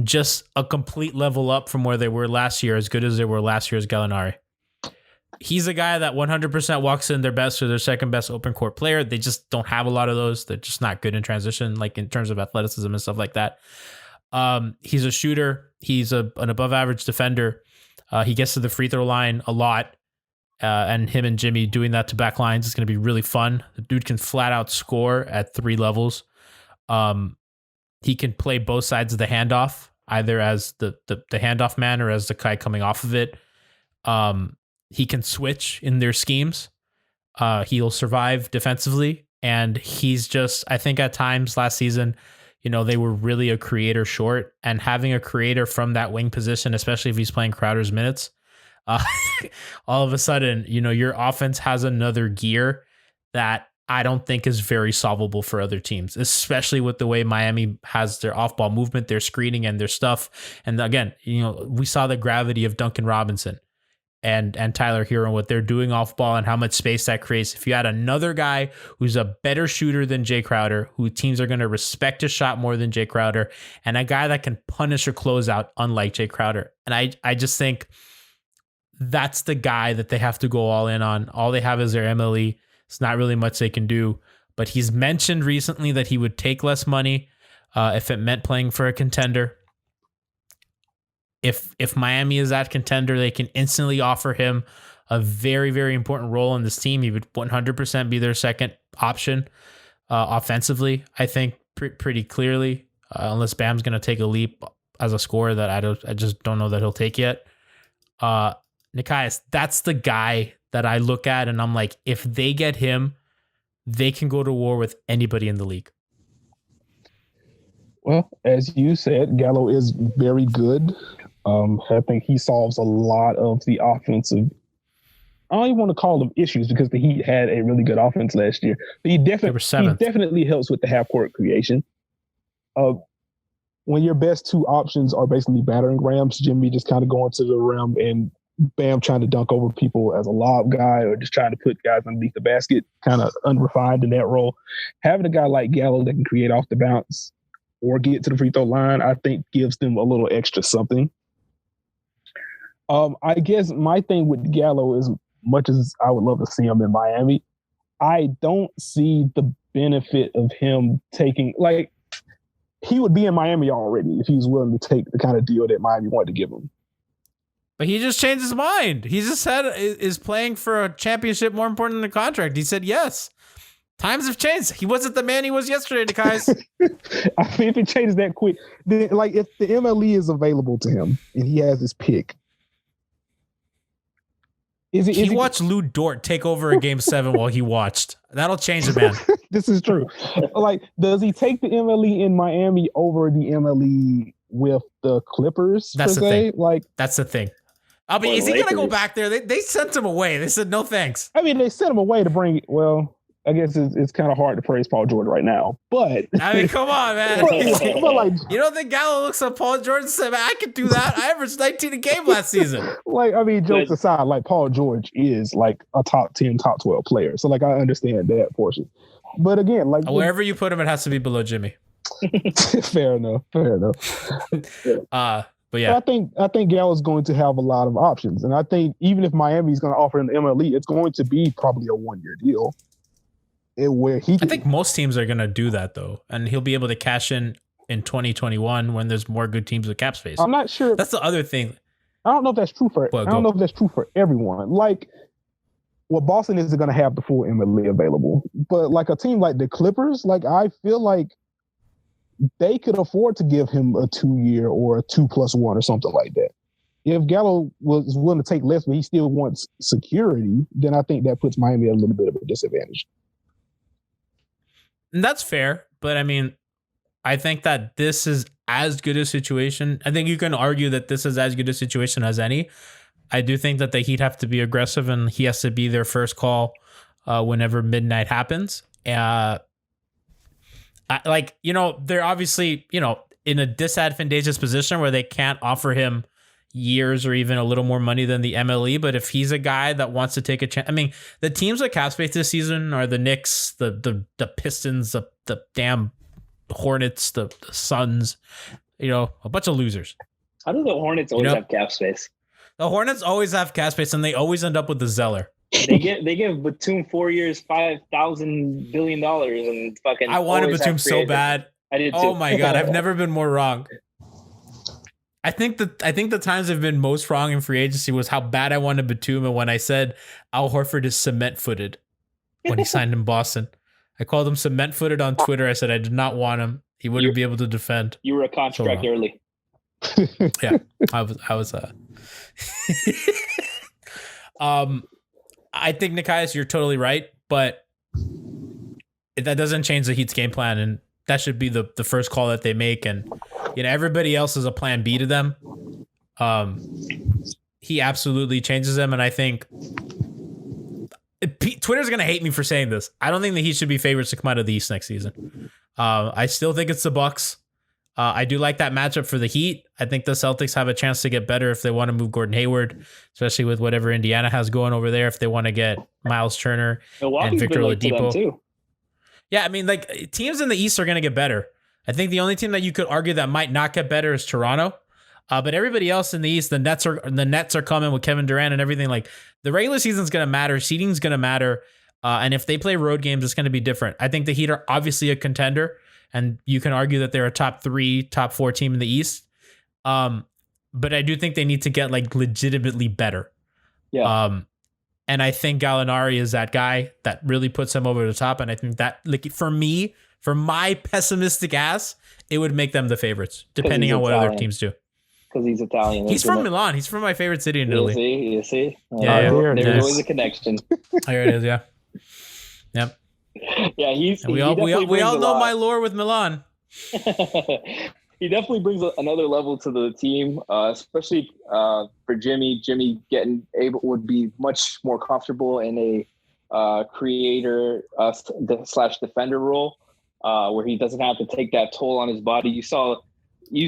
E: just a complete level up from where they were last year, as good as they were last year, as Gallinari. He's a guy that 100% walks in their best or their second best open court player. They just don't have a lot of those. They're just not good in transition, like in terms of athleticism and stuff like that. He's a shooter. He's an above average defender. He gets to the free throw line a lot. And him and Jimmy doing that to back lines is going to be really fun. The dude can flat out score at 3 levels. He can play both sides of the handoff, either as the handoff man or as the guy coming off of it. He can switch in their schemes. He'll survive defensively. And he's just, I think at times last season, you know, they were really a creator short, and having a creator from that wing position, especially if he's playing Crowder's minutes, all of a sudden, you know, your offense has another gear that I don't think is very solvable for other teams, especially with the way Miami has their off-ball movement, their screening, and their stuff. And again, you know, we saw the gravity of Duncan Robinson and Tyler Herro and what they're doing off ball and how much space that creates. If you had another guy who's a better shooter than Jay Crowder, who teams are going to respect his shot more than Jay Crowder, and a guy that can punish or close out unlike Jay Crowder. And I just think that's the guy that they have to go all in on. All they have is their MLE. It's not really much they can do, but he's mentioned recently that he would take less money if it meant playing for a contender. If Miami is that contender, they can instantly offer him a very, very important role in this team. He would 100% be their second option offensively, I think, pretty clearly, unless Bam's going to take a leap as a scorer that I just don't know that he'll take yet. Nekias, that's the guy that I look at and I'm like, if they get him, they can go to war with anybody in the league.
H: Well, as you said, Gallo is very good. I think he solves a lot of the offensive. I don't even want to call them issues because the Heat had a really good offense last year. But he definitely helps with the half court creation. When your best two options are basically battering rams, Jimmy just kind of going to the rim and Bam trying to dunk over people as a lob guy or just trying to put guys underneath the basket, kind of unrefined in that role. Having a guy like Gallo that can create off the bounce or get to the free throw line, I think gives them a little extra something. I guess my thing with Gallo, as much as I would love to see him in Miami, I don't see the benefit of him taking, like, he would be in Miami already if he was willing to take the kind of deal that Miami wanted to give him.
E: But he just changed his mind. He just said, is playing for a championship more important than the contract? He said yes. Times have changed. He wasn't the man he was yesterday, guys.
H: I mean, if it changes that quick, then, like, if the MLE is available to him and he has his pick,
E: he watched Lou Dort take over a Game 7 while he watched. That'll change the man.
H: This is true. Like, does he take the MLE in Miami over the MLE with the Clippers?
E: That's the thing.
H: Like,
E: that's the thing. I mean, is he going to go back there? They sent him away. They said, no, thanks.
H: I mean, they sent him away to bring, well, I guess it's kind of hard to praise Paul George right now, but
E: I mean, come on, man.
H: but like,
E: you don't think Gallo looks at Paul George and said, I could do that? I averaged 19 a game last season.
H: Like, I mean, jokes aside, like, Paul George is like a top 10, top 12 player. So, like, I understand that portion. But again, like,
E: wherever you put him, it has to be below Jimmy.
H: Fair enough.
C: But yeah,
H: I think Gallo's going to have a lot of options, and I think even if Miami's going to offer him the MLE, it's going to be probably a 1-year deal. Where he,
C: I think most teams are going to do that though, and he'll be able to cash in 2021 when there's more good teams with cap space.
H: I'm not sure.
C: That's the other thing.
H: I don't know if that's true for.
C: Well,
H: I don't know if that's true for everyone. Like, well, Boston isn't going to have the full MLE available, but like a team like the Clippers, like I feel like they could afford to give him a 2-year or a 2+1 or something like that. If Gallo was willing to take less, but he still wants security, then I think that puts Miami at a little bit of a disadvantage.
C: And that's fair, but I mean, I think that this is as good a situation. I think you can argue that this is as good a situation as any. I do think that the Heat have to be aggressive, and he has to be their first call whenever midnight happens. They're obviously, in a disadvantageous position where they can't offer him years or even a little more money than the MLE. But if he's a guy that wants to take a chance, I mean, the teams with cap space this season are the Knicks, the Pistons, the damn Hornets, the Suns, a bunch of losers.
I: How do the Hornets always have cap space?
C: The Hornets always have cap space, and they always end up with the Zeller.
I: They give Batum 4 years, $5,000 billion, and fucking.
C: I wanted Batum so bad.
I: I did too.
C: Oh my god, I've never been more wrong. I think the times I've been most wrong in free agency was how bad I wanted Batum, and when I said Al Horford is cement-footed when he signed in Boston. I called him cement-footed on Twitter. I said I did not want him. He wouldn't be able to defend.
I: You were a contract early.
C: Yeah, I was. I think Nekias, you're totally right, but that doesn't change the Heat's game plan, and that should be the first call that they make. And everybody else is a plan B to them. He absolutely changes them, and I think Twitter's gonna hate me for saying this. I don't think that he should be favorites to come out of the East next season. I still think it's the Bucks. I do like that matchup for the Heat. I think the Celtics have a chance to get better if they want to move Gordon Hayward, especially with whatever Indiana has going over there. If they want to get Miles Turner and Victor Oladipo
I: too.
C: Yeah, I mean, like, teams in the East are going to get better. I think the only team that you could argue that might not get better is Toronto. But everybody else in the East, the Nets are coming with Kevin Durant and everything. Like, the regular season's going to matter, seeding's going to matter, and if they play road games, it's going to be different. I think the Heat are obviously a contender, and you can argue that they're a top 3, top 4 team in the East. But I do think they need to get like legitimately better.
I: Yeah.
C: And I think Gallinari is that guy that really puts them over the top. And I think that, like, for me, for my pessimistic ass, it would make them the favorites, depending on what other teams do.
I: Because he's Italian.
C: He's from Milan. He's from my favorite city in Italy.
I: You see?
C: Yeah.
I: There's always a connection.
C: There it is. Yeah. Yep.
I: Yeah,
C: we all know my lore with Milan.
I: He definitely brings another level to the team, especially for Jimmy. Jimmy would be much more comfortable in a creator / defender role, where he doesn't have to take that toll on his body. You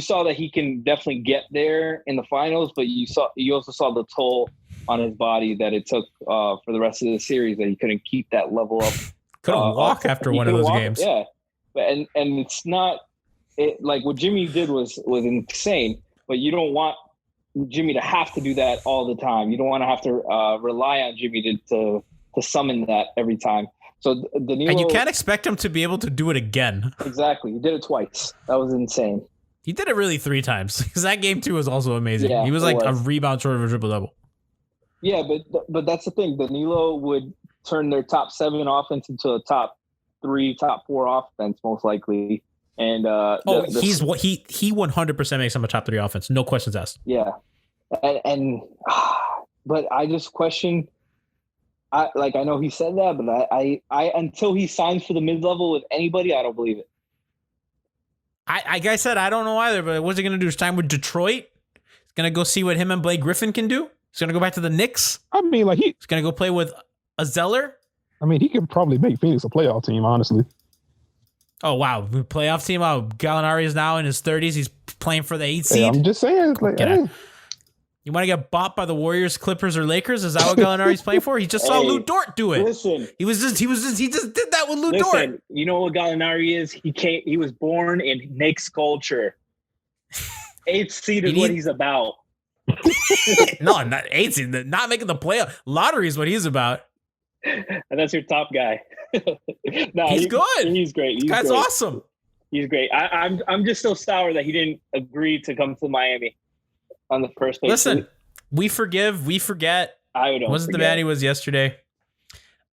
I: saw that he can definitely get there in the finals, but you also saw the toll on his body that it took for the rest of the series, that he couldn't keep that level up.
C: Couldn't walk after one of those games.
I: Yeah, and it's not. Like what Jimmy did was insane, but you don't want Jimmy to have to do that all the time. You don't want to have to rely on Jimmy to summon that every time. So Danilo,
C: and you can't expect him to be able to do it again.
I: Exactly, he did it twice. That was insane.
C: He did it really 3 times because that game 2 was also amazing.
I: Yeah,
C: he was like a rebound short of a triple double.
I: Yeah, but that's the thing. Danilo would turn their top 7 offense into a top 3, top 4 offense most likely. And
C: he 100% makes him a top 3 offense, no questions asked.
I: Yeah, and but I just question. I know he said that, but I until he signs for the mid level with anybody, I don't believe it.
C: Like I said, I don't know either. But what's he gonna do? Time with Detroit? He's gonna go see what him and Blake Griffin can do. He's gonna go back to the Knicks.
H: I mean, like
C: he's gonna go play with a Zeller.
H: I mean, he could probably make Phoenix a playoff team, honestly.
C: Oh, wow. Playoff team. Oh, Gallinari is now in his 30s. He's playing for the 8th seed.
H: Yeah, I'm just saying. Like,
C: you want to get bought by the Warriors, Clippers, or Lakers? Is that what Gallinari's playing for? He just saw Lou Dort do it.
I: Listen.
C: He just did that with Lou Dort.
I: You know what Gallinari is? He was born in Knicks culture. Eighth seed is what he's about.
E: No, not 8th seed. Not making the playoff. Lottery is what he's about.
I: And that's your top guy. No,
E: he's good.
I: He's great.
E: Guy's
I: great.
E: awesome.
I: He's great. I'm just so sour that he didn't agree to come to Miami on the first place.
E: Listen, we forgive, we forget.
I: I don't.
E: Wasn't the man he was yesterday.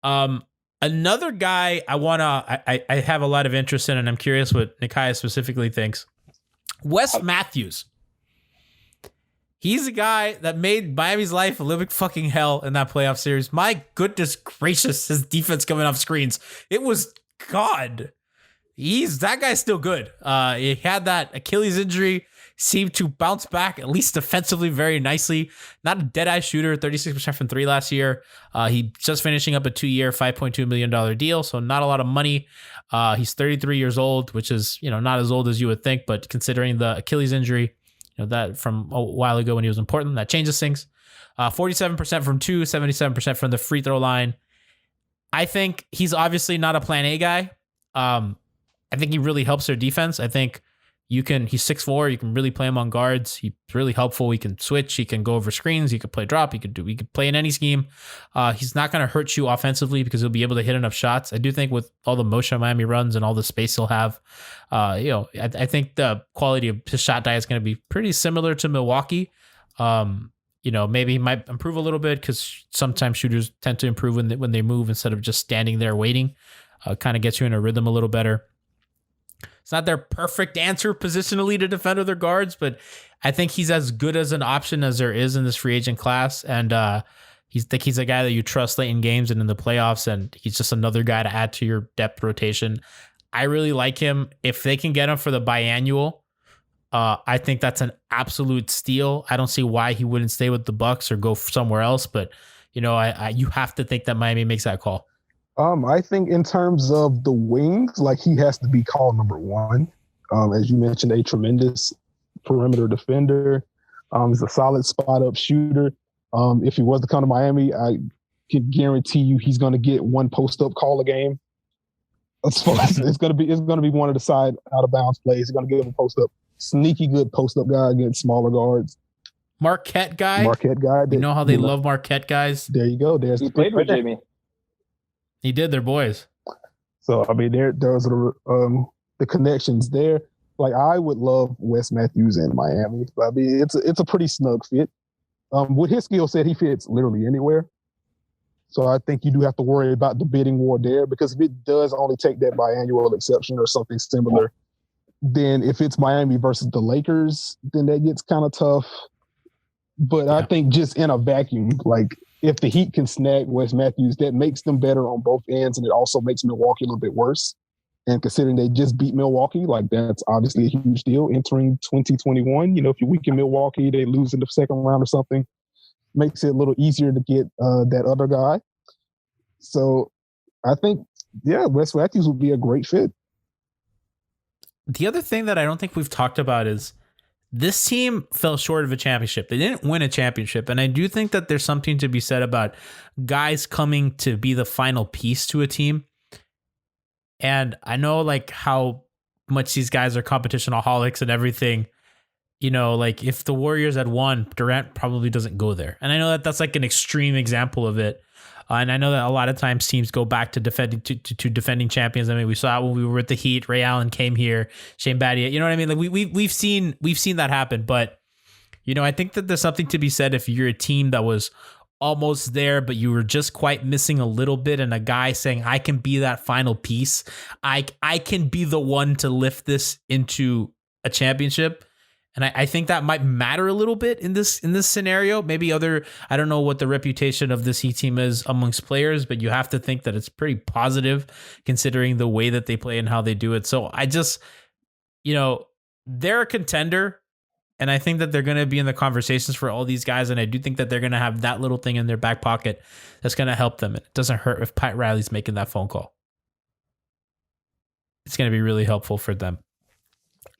E: Another guy I have a lot of interest in, and I'm curious what Nekias specifically thinks. Wes Matthews. He's a guy that made Miami's life a living fucking hell in that playoff series. My goodness gracious, his defense coming off screens. It was God. That guy's still good. He had that Achilles injury, seemed to bounce back at least defensively very nicely. Not a dead-eye shooter, 36% from 3 last year. He just finishing up a 2-year, $5.2 million deal, so not a lot of money. He's 33 years old, which is, not as old as you would think, but considering the Achilles injury, that from a while ago when he was in Portland, that changes things. 47% from 2, 77% from the free throw line. I think he's obviously not a plan A guy. I think he really helps their defense. I think he's 6'4", you can really play him on guards. He's really helpful. He can switch, he can go over screens, he could play drop, he could play in any scheme. He's not going to hurt you offensively because he'll be able to hit enough shots. I do think with all the motion Miami runs and all the space he'll have, I think the quality of his shot die is going to be pretty similar to Milwaukee. Maybe he might improve a little bit because sometimes shooters tend to improve when they move instead of just standing there waiting. Kind of gets you in a rhythm a little better. It's not their perfect answer positionally to defend other guards, but I think he's as good as an option as there is in this free agent class. And he's a guy that you trust late in games and in the playoffs, and he's just another guy to add to your depth rotation. I really like him. If they can get him for the biannual, I think that's an absolute steal. I don't see why he wouldn't stay with the Bucks or go somewhere else, but you have to think that Miami makes that call.
H: I think in terms of the wings, he has to be call number 1. As you mentioned, a tremendous perimeter defender. He's a solid spot up shooter. If he was to come to Miami, I can guarantee you he's going to get one post up call a game. It's going to be one of the side out of bounds plays. He's going to give him a post up, sneaky good post up guy against smaller guards.
E: Marquette guy.
H: You
E: know how they love Marquette guys.
H: There you go.
I: He played with Jimmy.
E: He did. They're boys.
H: So those are the connections there. I would love Wes Matthews in Miami. It's a pretty snug fit. With his skill set, he fits literally anywhere. So I think you do have to worry about the bidding war there, because if it does only take that biannual exception or something similar, then if it's Miami versus the Lakers, then that gets kind of tough. But I think just in a vacuum, if the Heat can snag Wes Matthews, that makes them better on both ends, and it also makes Milwaukee a little bit worse. And considering they just beat Milwaukee, that's obviously a huge deal entering 2021. If you weaken Milwaukee, they lose in the second round or something, makes it a little easier to get that other guy. So I think, Wes Matthews would be a great fit.
E: The other thing that I don't think we've talked about is this team fell short of a championship. They didn't win a championship. And I do think that there's something to be said about guys coming to be the final piece to a team. And I know how much these guys are competitionaholics and everything. If the Warriors had won, Durant probably doesn't go there. And I know that that's an extreme example of it. And I know that a lot of times teams go back to defending champions. I mean, we saw it when we were with the Heat. Ray Allen came here, Shane Battier. You know what I mean? We've seen that happen. But I think that there's something to be said if you're a team that was almost there, but you were just quite missing a little bit, and a guy saying, "I can be that final piece. I can be the one to lift this into a championship." And I think that might matter a little bit in this scenario. Maybe I don't know what the reputation of this Heat team is amongst players, but you have to think that it's pretty positive considering the way that they play and how they do it. So I just, they're a contender, and I think that they're going to be in the conversations for all these guys. And I do think that they're going to have that little thing in their back pocket that's going to help them. And it doesn't hurt if Pat Riley's making that phone call. It's going to be really helpful for them.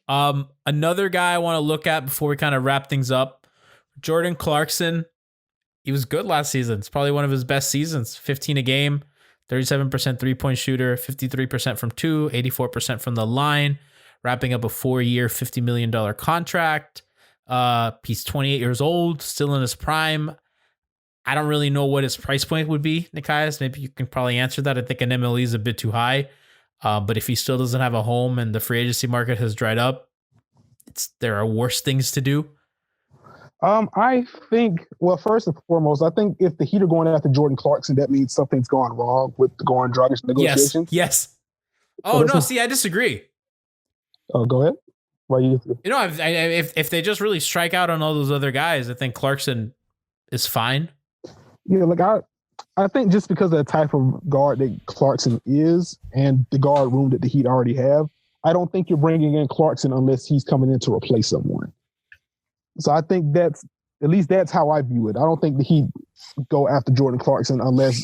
E: Another guy I want to look at before we kind of wrap things up, Jordan Clarkson. He was good last season. It's probably one of his best seasons. 15 a game, 37% 3-point shooter, 53% from 2, 84% from the line, wrapping up a 4-year, $50 million contract. He's 28 years old, still in his prime. I don't really know what his price point would be, Nekias. Maybe you can probably answer that. I think an MLE is a bit too high. But if he still doesn't have a home and the free agency market has dried up, there are worse things to do.
H: I think, well, first and foremost, I think if the Heat are going after Jordan Clarkson, that means something's gone wrong with the Goran Dragić negotiations.
E: Yes. Oh, no, see, I disagree.
H: Oh, go ahead. Why you?
E: If they just really strike out on all those other guys, I think Clarkson is fine.
H: Yeah, like I think just because of the type of guard that Clarkson is and the guard room that the Heat already have, I don't think you're bringing in Clarkson unless he's coming in to replace someone. So I think that's how I view it. I don't think the Heat go after Jordan Clarkson unless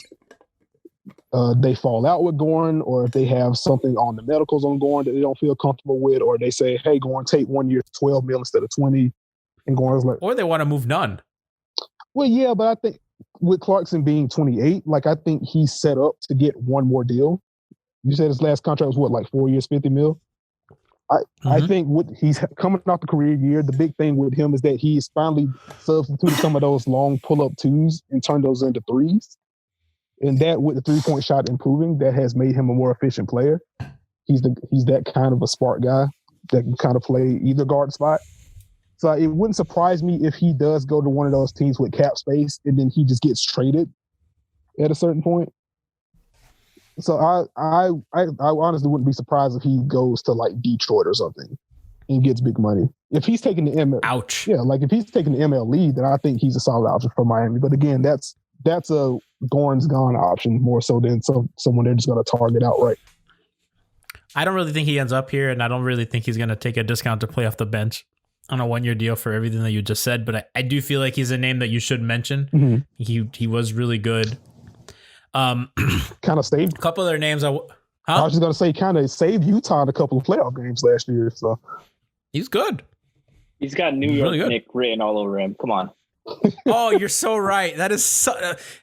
H: they fall out with Goran, or if they have something on the medicals on Goran that they don't feel comfortable with, or they say, hey, Goran, take 1 year, $12 million instead of 20. And Goran's like,
E: or they want to move Nunn.
H: Well, yeah, but I think with Clarkson being 28, like I think he's set up to get one more deal. You said his last contract was what, like 4 years, $50 million? I think he's coming off the career year. The big thing with him is that he's finally substituted some of those long pull-up twos and turned those into threes. And that, with the three-point shot improving, that has made him a more efficient player. He's that kind of a spark guy that can kind of play either guard spot. So it wouldn't surprise me if he does go to one of those teams with cap space and then he just gets traded at a certain point. So I honestly wouldn't be surprised if he goes to like Detroit or something and gets big money. If he's taking the
E: ouch.
H: Yeah, like if he's taking the MLE, then I think he's a solid option for Miami. But again, that's a Goran's gone option more so than someone they're just going to target outright.
E: I don't really think he ends up here, and I don't really think he's going to take a discount to play off the bench on a 1 year deal for everything that you just said. But I do feel like he's a name that you should mention. Mm-hmm. He was really good.
H: Kind of saved
E: a couple other names. I was
H: just going to say, kind of saved Utah in a couple of playoff games last year. So
E: he's good.
I: He's got New York Knicks written all over him. Come on.
E: Oh, you're so right. That is so.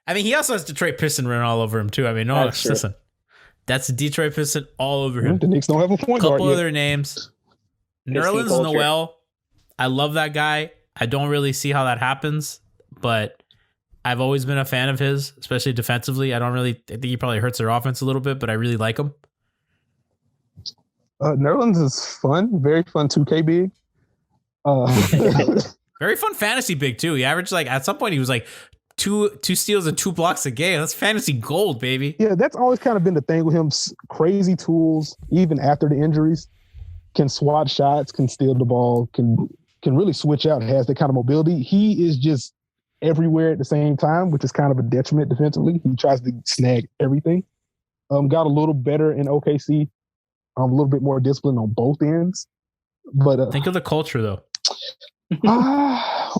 E: I mean, he also has Detroit Piston written all over him too. I mean, no, listen, that's Detroit Piston all over him.
H: The Knicks don't have a point guard.
E: Couple other names. Nerlens Noel. I love that guy. I don't really see how that happens, but I've always been a fan of his, especially defensively. I think he probably hurts their offense a little bit, but I really like him.
H: Nerlens is fun, very fun 2K big.
E: Very fun fantasy big too. He averaged like at some point he was like two steals and 2 blocks a game. That's fantasy gold, baby.
H: Yeah, that's always kind of been the thing with him. Crazy tools, even after the injuries. Can swat shots, can steal the ball, can really switch out, has that kind of mobility. He is just everywhere at the same time, which is kind of a detriment defensively. He tries to snag everything. Got a little better in OKC. A little bit more disciplined on both ends. But
E: think of the culture though.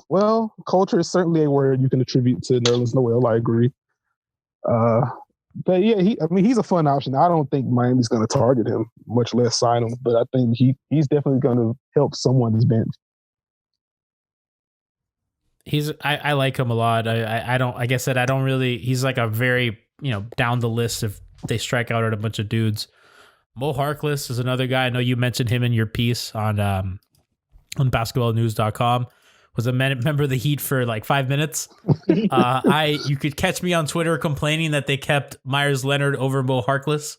H: Well, culture is certainly a word you can attribute to Nerlens Noel. I agree. But yeah, he's a fun option. I don't think Miami's going to target him, much less sign him. But I think he's definitely going to help someone's bench.
E: I like him a lot. Like I said, I don't really. He's like a very down the list if they strike out at a bunch of dudes. Mo Harkless is another guy. I know you mentioned him in your piece on basketballnews.com. Was a member of the Heat for like 5 minutes. You could catch me on Twitter complaining that they kept Myers Leonard over Mo Harkless.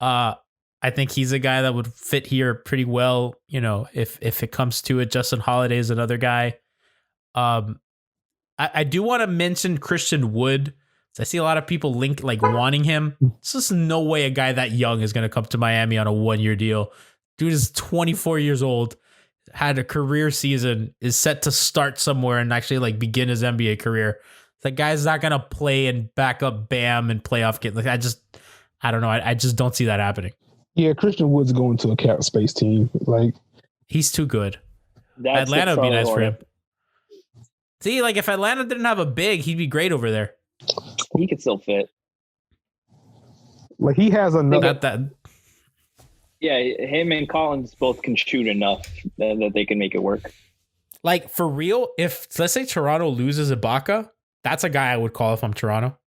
E: I think he's a guy that would fit here pretty well. If it comes to it. Justin Holiday is another guy. I do want to mention Christian Wood. I see a lot of people wanting him. It's just no way a guy that young is going to come to Miami on a 1 year deal. Dude is 24 years old. Had a career season, is set to start somewhere and actually begin his NBA career. The guy's not gonna play and back up Bam and playoff game. I don't know. I just don't see that happening.
H: Yeah, Christian Wood's going to a cap space team.
E: He's too good. Atlanta would be nice for him. See, if Atlanta didn't have a big, he'd be great over there.
I: He could still fit.
H: He has another.
I: Yeah, him and Collins both can shoot enough that they can make it work.
E: For real, if let's say Toronto loses Ibaka, that's a guy I would call if I'm Toronto.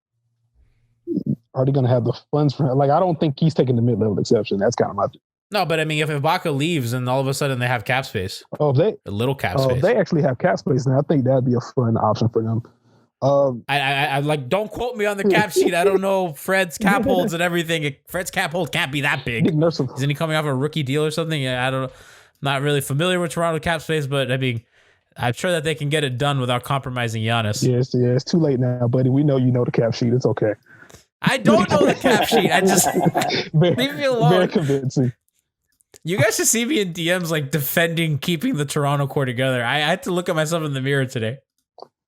H: Are they going to have the funds for him? I don't think he's taking the mid-level exception. That's kind of my.
E: No, but I mein, if Ibaka leaves and all of a sudden they have cap space.
H: A little
E: cap space.
H: They actually have cap space, and I think that'd be a fun option for them.
E: I like, don't quote me on the cap sheet. I don't know Fred's cap holds and everything. Fred's cap hold can't be that big. Isn't he coming off a rookie deal or something? I don't know. Not really familiar with Toronto cap space, but I mean, I'm sure that they can get it done without compromising Giannis.
H: Yes, it's too late now, buddy. We know you know the cap sheet. It's okay.
E: I don't know the cap sheet. I just leave me alone.
H: Very convincing.
E: You guys should see me in DMs like defending keeping the Toronto core together. I had to look at myself in the mirror today.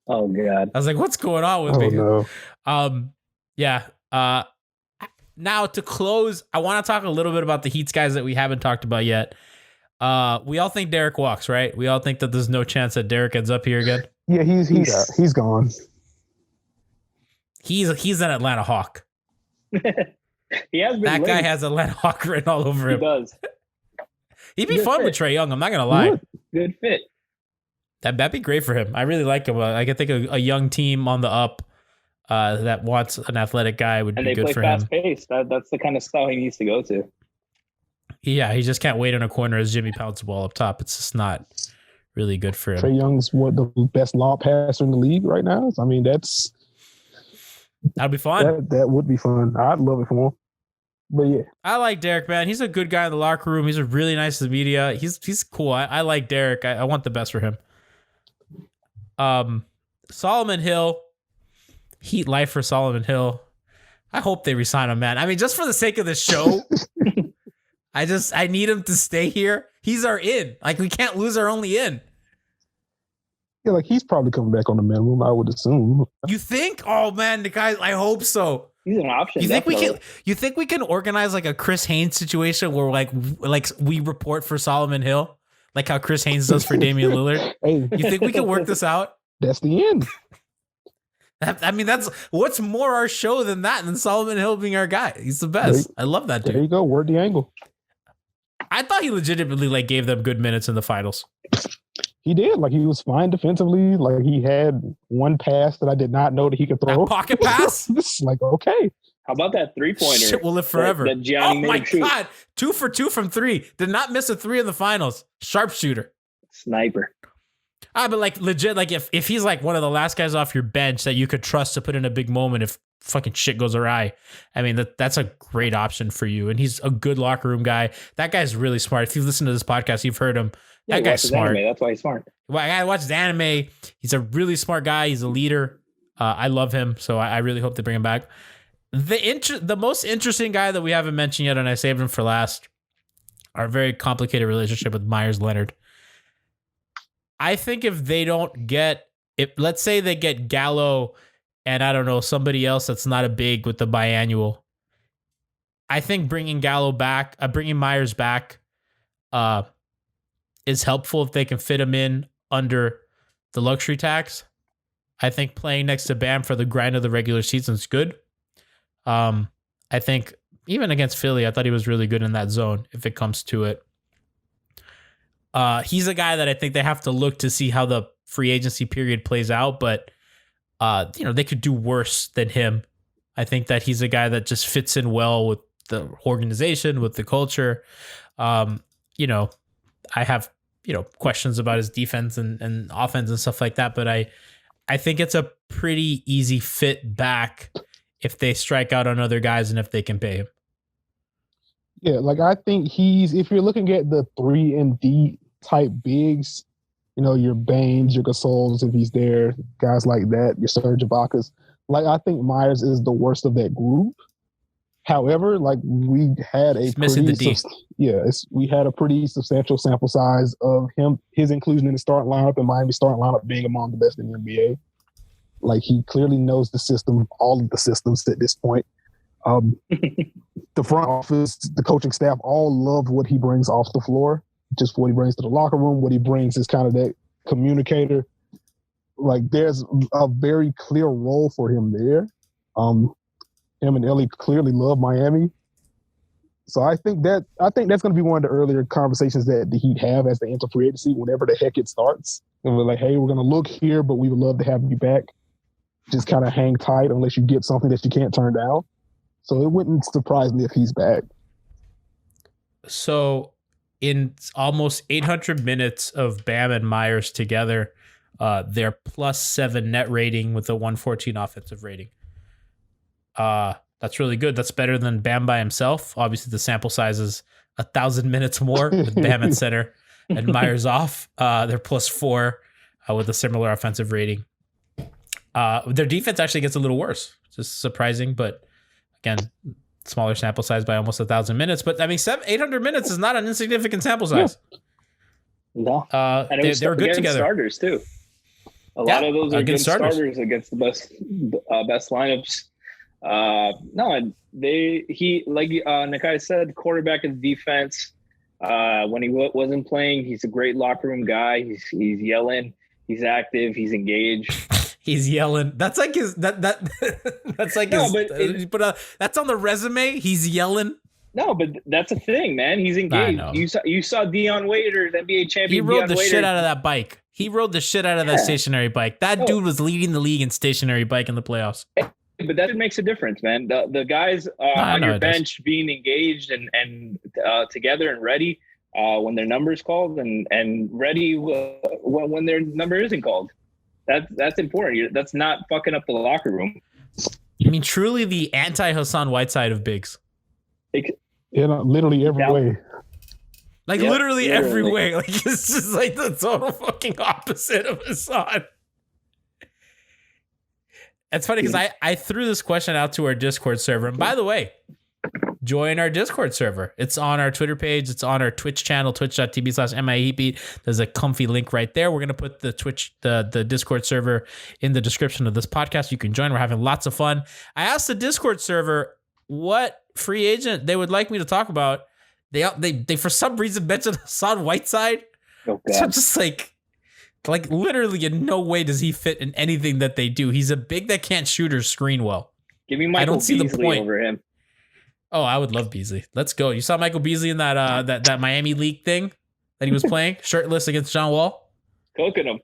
I: Oh God.
E: I was like, what's going on with me?
H: No.
E: Yeah. Now to close, I want to talk a little bit about the Heat's guys that we haven't talked about yet. We all think Derek walks, right? We all think that there's no chance that Derek ends up here again.
H: Yeah, he's gone.
E: He's an Atlanta Hawk.
I: He has been
E: that
I: late.
E: guy has Atlanta Hawk written all over him.
I: He does.
E: He'd be fun with Trae Young. I'm not gonna lie.
I: Good fit.
E: That'd be great for him. I really like him. I could think a young team on the up that wants an athletic guy would be good for him.
I: And they play fast paced. That's the kind of style he needs to go to.
E: Yeah, he just can't wait in a corner as Jimmy pounds the ball up top. It's just not really good for him.
H: Trae Young's the best lob passer in the league right now. I mean, that'd
E: be fun.
H: That would be fun. I'd love it for him. But yeah,
E: I like Derek, man. He's a good guy in the locker room. He's really nice to the media. He's cool. I like Derek. I want the best for him. Solomon Hill, Heat life for Solomon Hill. I hope they resign him, man. I mean, just for the sake of the show, I need him to stay here. He's our in. Like, we can't lose our only in.
H: Yeah, like he's probably coming back on the minimum, I would assume.
E: You think? Oh man, the guy. I hope so.
I: He's an option.
E: You think we can organize like a Chris Haynes situation where like we report for Solomon Hill, like how Chris Haynes does for Damian Lillard?
H: Hey,
E: you think we can work this out?
H: That's the end.
E: I mean, that's what's more our show than that, than Solomon Hill being our guy. He's the best. I love that dude.
H: There you go. Word the angle.
E: I thought he legitimately like gave them good minutes in the finals.
H: He did. Like, he was fine defensively. Like, he had one pass that I did not know that he could throw.
E: That pocket pass?
H: It's like, okay.
I: How about that three-pointer?
E: Shit will live forever.
I: That Gianni
E: oh my
I: made
E: God. 2 for 2 from 3. Did not miss a 3 in the finals. Sharpshooter.
I: Sniper.
E: But like legit, like if he's like one of the last guys off your bench that you could trust to put in a big moment if fucking shit goes awry, I mean, that's a great option for you. And he's a good locker room guy. That guy's really smart. If you've listened to this podcast, you've heard him.
I: Yeah,
E: that guy's smart.
I: Anime. That's why he's smart.
E: Well, I watched the anime. He's a really smart guy. He's a leader. I love him. So I really hope they bring him back. The most interesting guy that we haven't mentioned yet, and I saved him for last, our very complicated relationship with Myers Leonard. I think if they don't get, let's say they get Gallo and I don't know, somebody else that's not a big with the biannual, I think bringing Myers back is helpful if they can fit him in under the luxury tax. I think playing next to Bam for the grind of the regular season is good. I think even against Philly, I thought he was really good in that zone if it comes to it. He's a guy that I think they have to look to see how the free agency period plays out, but they could do worse than him. I think that he's a guy that just fits in well with the organization, with the culture. I have, questions about his defense and offense and stuff like that, but I think it's a pretty easy fit back if they strike out on other guys and if they can pay him.
H: Yeah, like I think if you're looking at the 3-and-D type bigs, your Baines, your Gasols, if he's there, guys like that, your Serge Ibaka's, like I think Myers is the worst of that group. However, like we had we had a pretty substantial sample size of his inclusion in the starting lineup and Miami's starting lineup being among the best in the NBA. Like he clearly knows the system, all of the systems at this point. The front office, the coaching staff all love what he brings off the floor, just what he brings to the locker room. What he brings is kind of that communicator. Like there's a very clear role for him there. Him and Ellie clearly love Miami. So I think that's going to be one of the earlier conversations that the Heat have as they enter free agency, whenever the heck it starts. And we're like, hey, we're going to look here, but we would love to have you back. Just kind of hang tight unless you get something that you can't turn down. So it wouldn't surprise me if he's back.
E: So in almost 800 minutes of Bam and Myers together, they're +7 net rating with a 114 offensive rating. That's really good. That's better than Bam by himself. Obviously, the sample size is 1,000 minutes more with Bam at center and Myers off. They're +4 with a similar offensive rating. Their defense actually gets a little worse. It's just surprising, but again, smaller sample size by almost 1,000 minutes. But I mean, 800 minutes is not an insignificant sample size.
I: No, and
E: they were good together.
I: Starters too. A lot of those are good starters against the best lineups. He like Nekias said, quarterback and defense. When he wasn't playing, he's a great locker room guy. He's yelling. He's active. He's engaged.
E: He's yelling. That's like his that's like that's on the resume. He's yelling.
I: No, but that's a thing, man. He's engaged. You saw Dion Waiters, NBA champion.
E: He rode the shit out of that bike. He rode the shit out of that stationary bike. That dude was leading the league in stationary bike in the playoffs.
I: But that makes a difference, man. The guys on your bench being engaged and together and ready when their number is called and ready when their number isn't called. That's important. That's not fucking up the locker room.
E: I mean, truly the anti-Hassan Whiteside of bigs.
H: Literally every way.
E: Like literally every way. Like it's just like the total fucking opposite of Hassan. It's funny because I threw this question out to our Discord server. And by the way, join our Discord server. It's on our Twitter page. It's on our Twitch channel, twitch.tv/MIEP. There's a comfy link right there. We're going to put the Discord server in the description of this podcast. You can join. We're having lots of fun. I asked the Discord server what free agent they would like me to talk about. They for some reason mentioned Hassan Whiteside.
I: Oh, God.
E: So I'm just like literally in no way does he fit in anything that they do. He's a big that can't shoot or screen well.
I: Give me Michael
E: I don't see
I: Beasley
E: the point
I: over him.
E: Oh, I would love Beasley. Let's go. You saw Michael Beasley in that Miami League thing that he was playing, shirtless against John Wall?
I: Cooking him.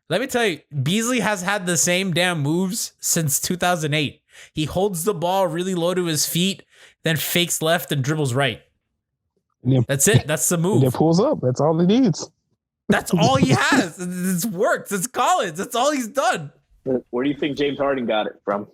E: Let me tell you, Beasley has had the same damn moves since 2008. He holds the ball really low to his feet, then fakes left and dribbles right. That's it. That's the move.
H: And it pulls up. That's all he needs.
E: That's all he has. It's worked. It's college. That's all he's done.
I: Where do you think James Harden got it from?